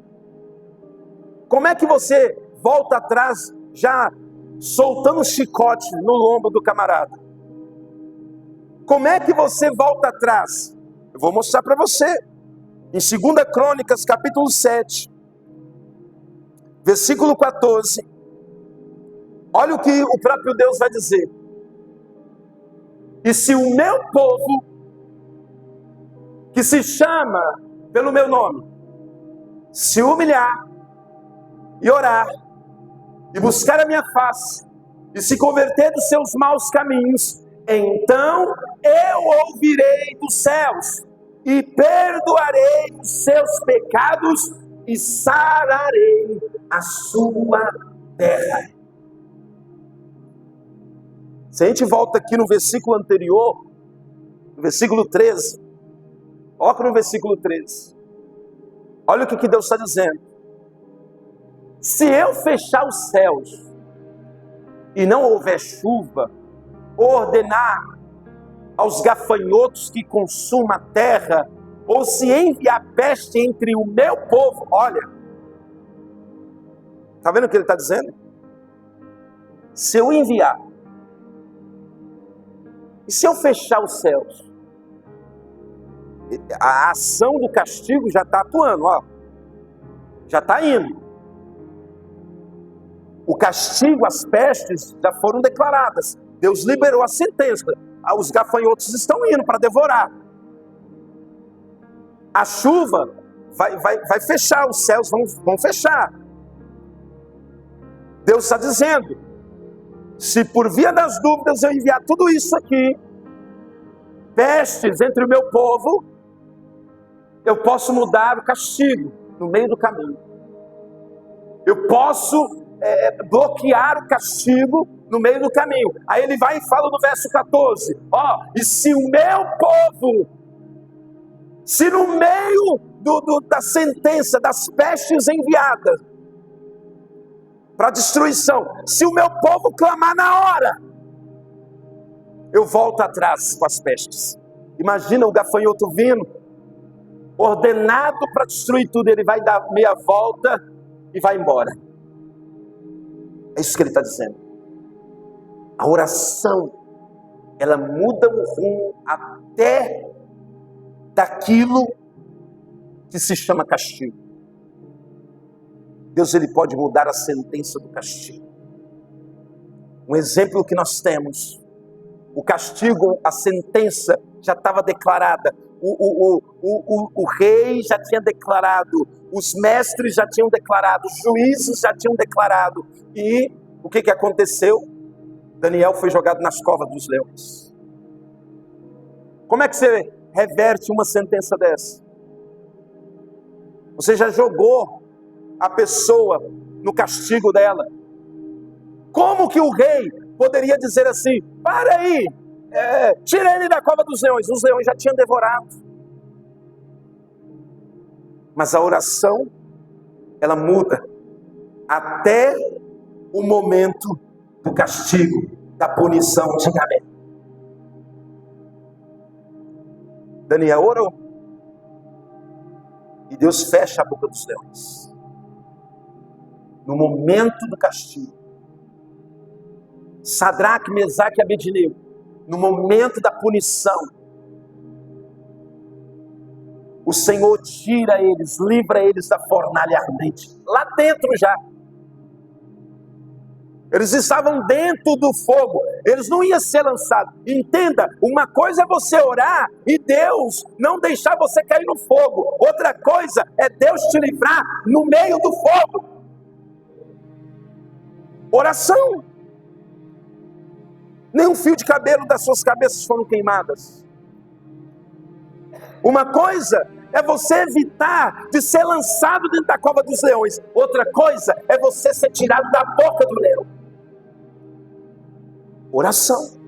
Como é que você volta atrás já soltando chicote no lombo do camarada? Como é que você volta atrás? Eu vou mostrar para você. Em 2 Crônicas, capítulo 7, versículo 14, olha o que o próprio Deus vai dizer. E se o meu povo, que se chama pelo meu nome, se humilhar e orar, e buscar a minha face, e se converter dos seus maus caminhos, então eu ouvirei dos céus, e perdoarei os seus pecados, e sararei a sua terra. Se a gente volta aqui no versículo anterior, no versículo 13, olha no versículo 13, olha o que Deus está dizendo. Se eu fechar os céus, e não houver chuva, ordenar aos gafanhotos que consumam a terra, ou se enviar peste entre o meu povo, olha, está vendo o que ele está dizendo? Se eu enviar, e se eu fechar os céus, a ação do castigo já está atuando, ó, já está indo. O castigo, as pestes já foram declaradas. Deus liberou a sentença. Os gafanhotos estão indo para devorar. A chuva vai fechar, os céus vão fechar. Deus está dizendo, se por via das dúvidas eu enviar tudo isso aqui, pestes entre o meu povo, eu posso mudar o castigo no meio do caminho. Eu posso bloquear o castigo no meio do caminho. Aí ele vai e fala no verso 14, ó, e se o meu povo, se no meio da sentença, das pestes enviadas para destruição, se o meu povo clamar na hora, eu volto atrás com as pestes. Imagina o gafanhoto vindo, ordenado para destruir tudo, ele vai dar meia volta e vai embora. É isso que ele está dizendo. A oração, ela muda o rumo até daquilo que se chama castigo. Deus, ele pode mudar a sentença do castigo. Um exemplo que nós temos, o castigo, a sentença já estava declarada, o rei já tinha declarado, os mestres já tinham declarado, os juízes já tinham declarado, e o que aconteceu? Daniel foi jogado nas covas dos leões. Como é que você reverte uma sentença dessa? Você já jogou a pessoa no castigo dela. Como que o rei poderia dizer assim: para aí, tira ele da cova dos leões. Os leões já tinham devorado. Mas a oração, ela muda até o momento do castigo, da punição. Diga amém. Daniel orou e Deus fecha a boca dos leões no momento do castigo. Sadraque, Mesaque e Abednego, no momento da punição, o Senhor tira eles, livra eles da fornalha ardente, lá dentro já. Eles estavam dentro do fogo, eles não iam ser lançados. Entenda, uma coisa é você orar e Deus não deixar você cair no fogo. Outra coisa é Deus te livrar no meio do fogo. Oração. Nem um fio de cabelo das suas cabeças foram queimadas. Uma coisa é você evitar de ser lançado dentro da cova dos leões. Outra coisa é você ser tirado da boca do leão. Oração.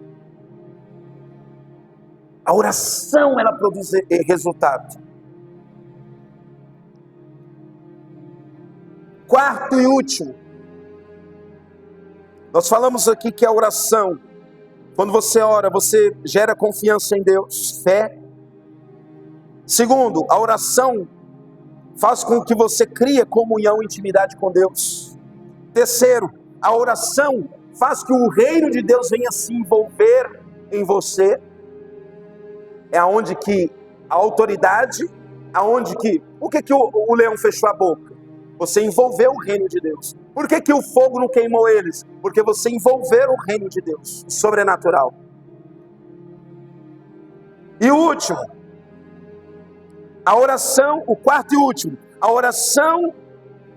A oração, ela produz resultado. Quarto e último. Nós falamos aqui que a oração, quando você ora, você gera confiança em Deus, fé. Segundo, a oração faz com que você crie comunhão e intimidade com Deus. Terceiro, a oração faz que o reino de Deus venha se envolver em você. É aonde que a autoridade, por que o leão fechou a boca? Você envolveu o reino de Deus. Por que o fogo não queimou eles? Porque você envolveu o reino de Deus, o sobrenatural. E o último, a oração, o quarto e último, a oração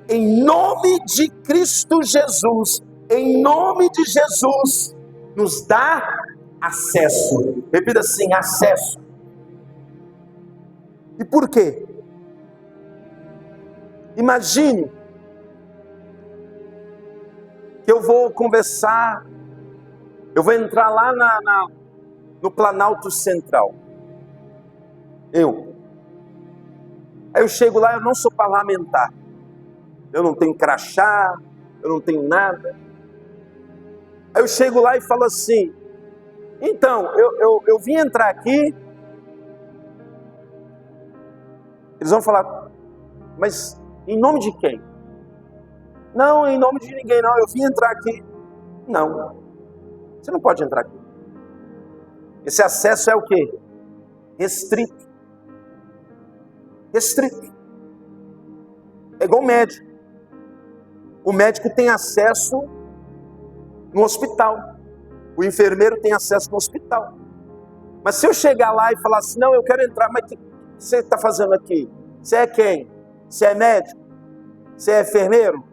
em nome de Cristo Jesus, em nome de Jesus, nos dá acesso. Repita assim: acesso. E por quê? Imagine que eu vou conversar, eu vou entrar lá no Planalto Central. Aí eu chego lá, eu não sou parlamentar, eu não tenho crachá, eu não tenho nada. Aí eu chego lá e falo assim: então, eu vim entrar aqui. Eles vão falar: mas em nome de quem? Não, em nome de ninguém não, eu vim entrar aqui. Não, você não pode entrar aqui. Esse acesso é o quê? Restrito. Restrito. É igual o médico. O médico tem acesso no hospital. O enfermeiro tem acesso no hospital. Mas se eu chegar lá e falar assim: não, eu quero entrar, mas o que você está fazendo aqui? Você é quem? Você é médico? Você é enfermeiro?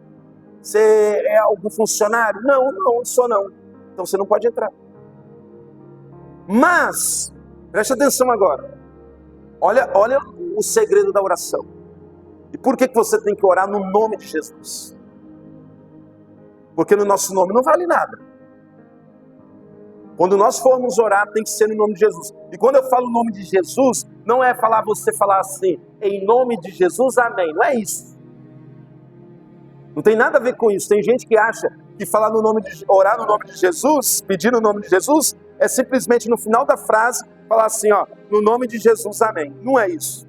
Você é algum funcionário? Não sou não. Então você não pode entrar. Mas, preste atenção agora. Olha o segredo da oração. E por que você tem que orar no nome de Jesus? Porque no nosso nome não vale nada. Quando nós formos orar, tem que ser no nome de Jesus. E quando eu falo o nome de Jesus, não é você falar assim: em nome de Jesus, amém. Não é isso. Não tem nada a ver com isso. Tem gente que acha que orar no nome de Jesus, pedir no nome de Jesus, é simplesmente no final da frase falar assim: no nome de Jesus, amém. Não é isso.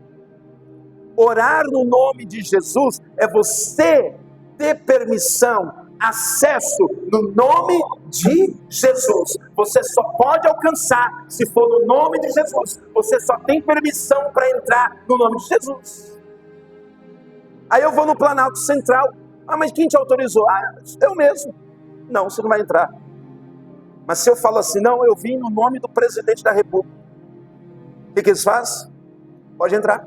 Orar no nome de Jesus é você ter permissão, acesso no nome de Jesus. Você só pode alcançar se for no nome de Jesus. Você só tem permissão para entrar no nome de Jesus. Aí eu vou no Planalto Central. Mas quem te autorizou? Eu mesmo. Não, você não vai entrar. Mas se eu falo assim: não, eu vim no nome do presidente da República, o que eles fazem? Pode entrar.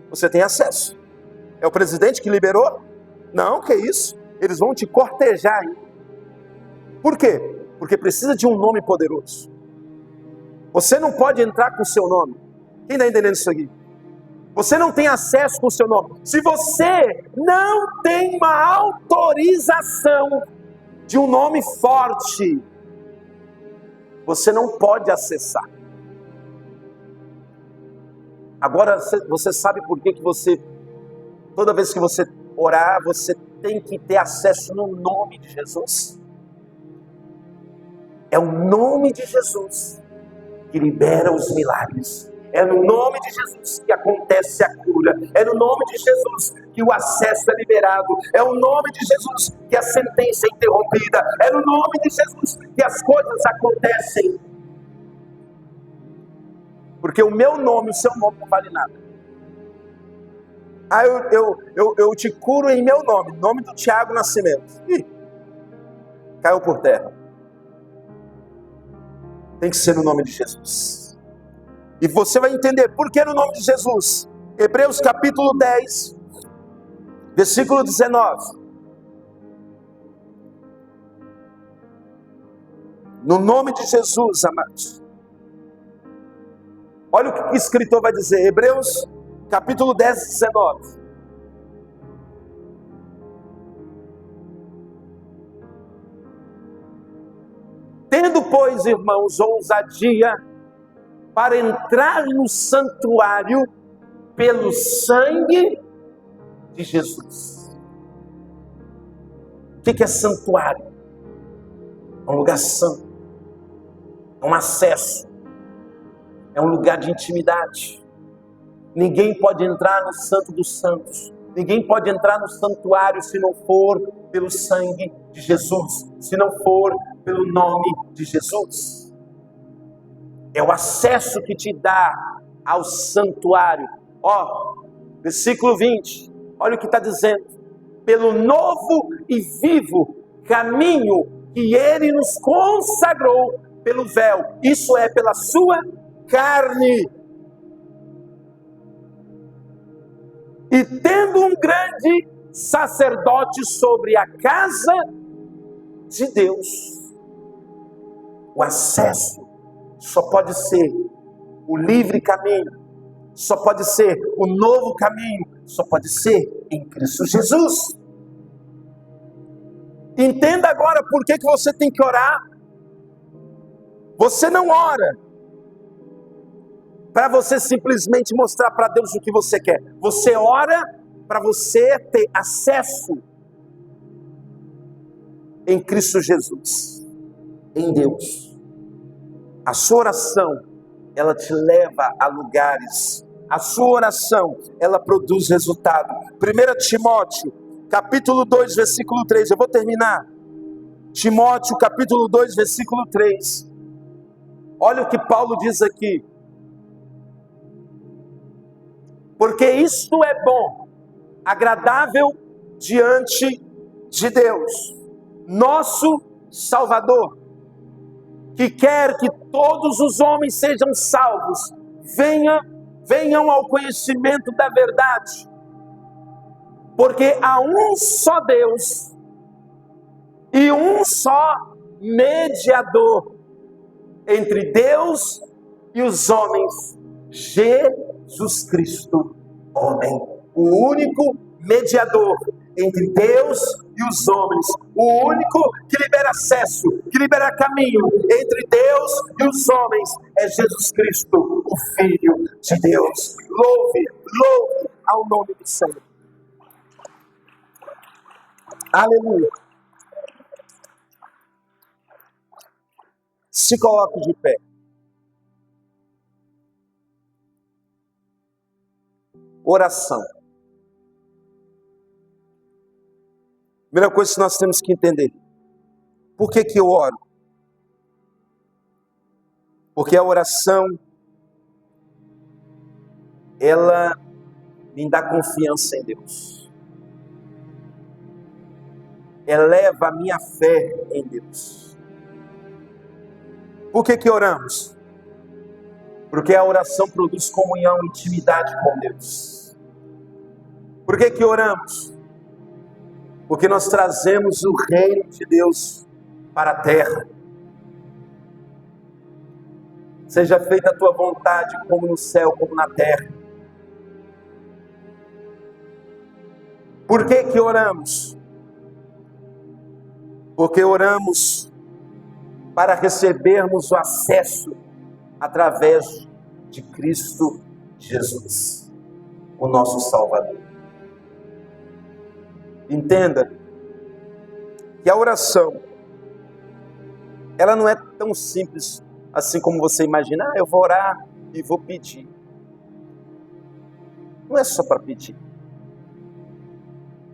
Você tem acesso. É o presidente que liberou? Não, que isso? Eles vão te cortejar aí. Por quê? Porque precisa de um nome poderoso. Você não pode entrar com o seu nome. Quem está entendendo isso aqui? Você não tem acesso com o seu nome. Se você não tem uma autorização de um nome forte, você não pode acessar. Agora você sabe por que você, toda vez que você orar, você tem que ter acesso no nome de Jesus? É o nome de Jesus que libera os milagres. É no nome de Jesus que acontece a cura. É no nome de Jesus que o acesso é liberado. É no nome de Jesus que a sentença é interrompida. É no nome de Jesus que as coisas acontecem. Porque o meu nome, o seu nome não vale nada. Ah, eu te curo em meu nome, nome do Tiago Nascimento. Ih, caiu por terra. Tem que ser no nome de Jesus. E você vai entender por que no nome de Jesus. Hebreus capítulo 10, versículo 19. No nome de Jesus, amados. Olha o que o escritor vai dizer. Hebreus capítulo 10, 19. Tendo, pois, irmãos, ousadia para entrar no santuário pelo sangue de Jesus. O que é santuário? É um lugar santo, é um acesso, é um lugar de intimidade. Ninguém pode entrar no Santo dos Santos, ninguém pode entrar no santuário se não for pelo sangue de Jesus, se não for pelo nome de Jesus. É o acesso que te dá ao santuário. Ó, versículo 20, olha o que está dizendo. Pelo novo e vivo caminho que ele nos consagrou pelo véu, isso é, pela sua carne. E tendo um grande sacerdote sobre a casa de Deus, o acesso só pode ser o livre caminho, só pode ser o novo caminho, só pode ser em Cristo Jesus. Entenda agora por que você tem que orar. Você não ora para você simplesmente mostrar para Deus o que você quer. Você ora para você ter acesso em Cristo Jesus, em Deus. A sua oração, ela te leva a lugares. A sua oração, ela produz resultado. 1 Timóteo, capítulo 2, versículo 3. Eu vou terminar. Timóteo, capítulo 2, versículo 3. Olha o que Paulo diz aqui. Porque isto é bom, agradável diante de Deus, nosso Salvador, que quer que todos os homens sejam salvos, venham ao conhecimento da verdade. Porque há um só Deus e um só mediador entre Deus e os homens, Jesus Cristo, homem, o único mediador entre Deus e os homens, o único que libera acesso, que libera caminho entre Deus e os homens, é Jesus Cristo, o Filho de Deus. Louve ao nome do Senhor. Aleluia. Se coloque de pé. Oração. Primeira coisa que nós temos que entender. Por que eu oro? Porque a oração, ela me dá confiança em Deus. Eleva a minha fé em Deus. Por que oramos? Porque a oração produz comunhão, intimidade com Deus. Por que oramos? Porque nós trazemos o reino de Deus para a terra. Seja feita a tua vontade, como no céu, como na terra. Por que oramos? Porque oramos para recebermos o acesso através de Cristo Jesus, o nosso Salvador. Entenda que a oração, ela não é tão simples assim como você imagina. Eu vou orar e vou pedir. Não é só para pedir.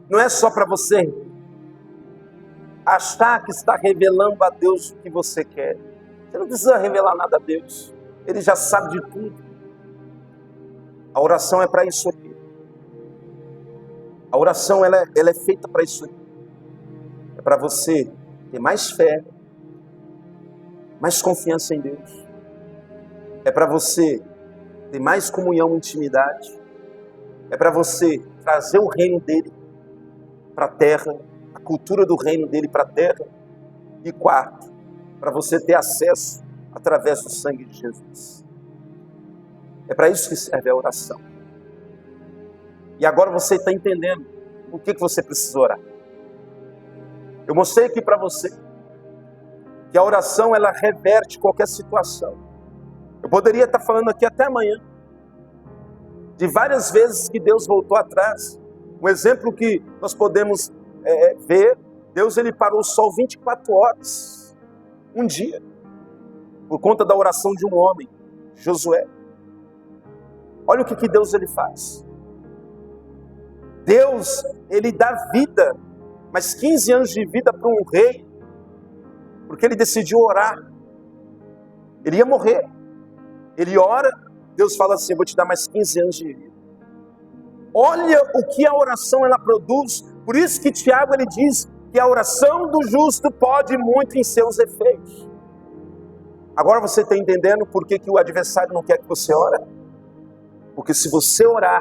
Não é só para você achar que está revelando a Deus o que você quer. Você não precisa revelar nada a Deus. Ele já sabe de tudo. A oração é para isso aqui. A oração ela é feita para isso aqui. É para você ter mais fé, mais confiança em Deus. É para você ter mais comunhão e intimidade. É para você trazer o reino dele para a terra, a cultura do reino dele para a terra. E quarto, para você ter acesso através do sangue de Jesus. É para isso que serve a oração. E agora você está entendendo o que você precisa orar. Eu mostrei aqui para você que a oração ela reverte qualquer situação. Eu poderia estar falando aqui até amanhã de várias vezes que Deus voltou atrás. Um exemplo que nós podemos ver, Deus ele parou o sol 24 horas, um dia, por conta da oração de um homem, Josué. Olha o que Deus ele faz. Deus, ele dá vida, mas 15 anos de vida para um rei, porque ele decidiu orar. Ele ia morrer. Ele ora, Deus fala assim, vou te dar mais 15 anos de vida. Olha o que a oração ela produz. Por isso que Tiago ele diz que a oração do justo pode muito em seus efeitos. Agora você está entendendo por que o adversário não quer que você ore? Porque se você orar,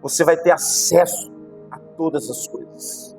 você vai ter acesso a todas as coisas.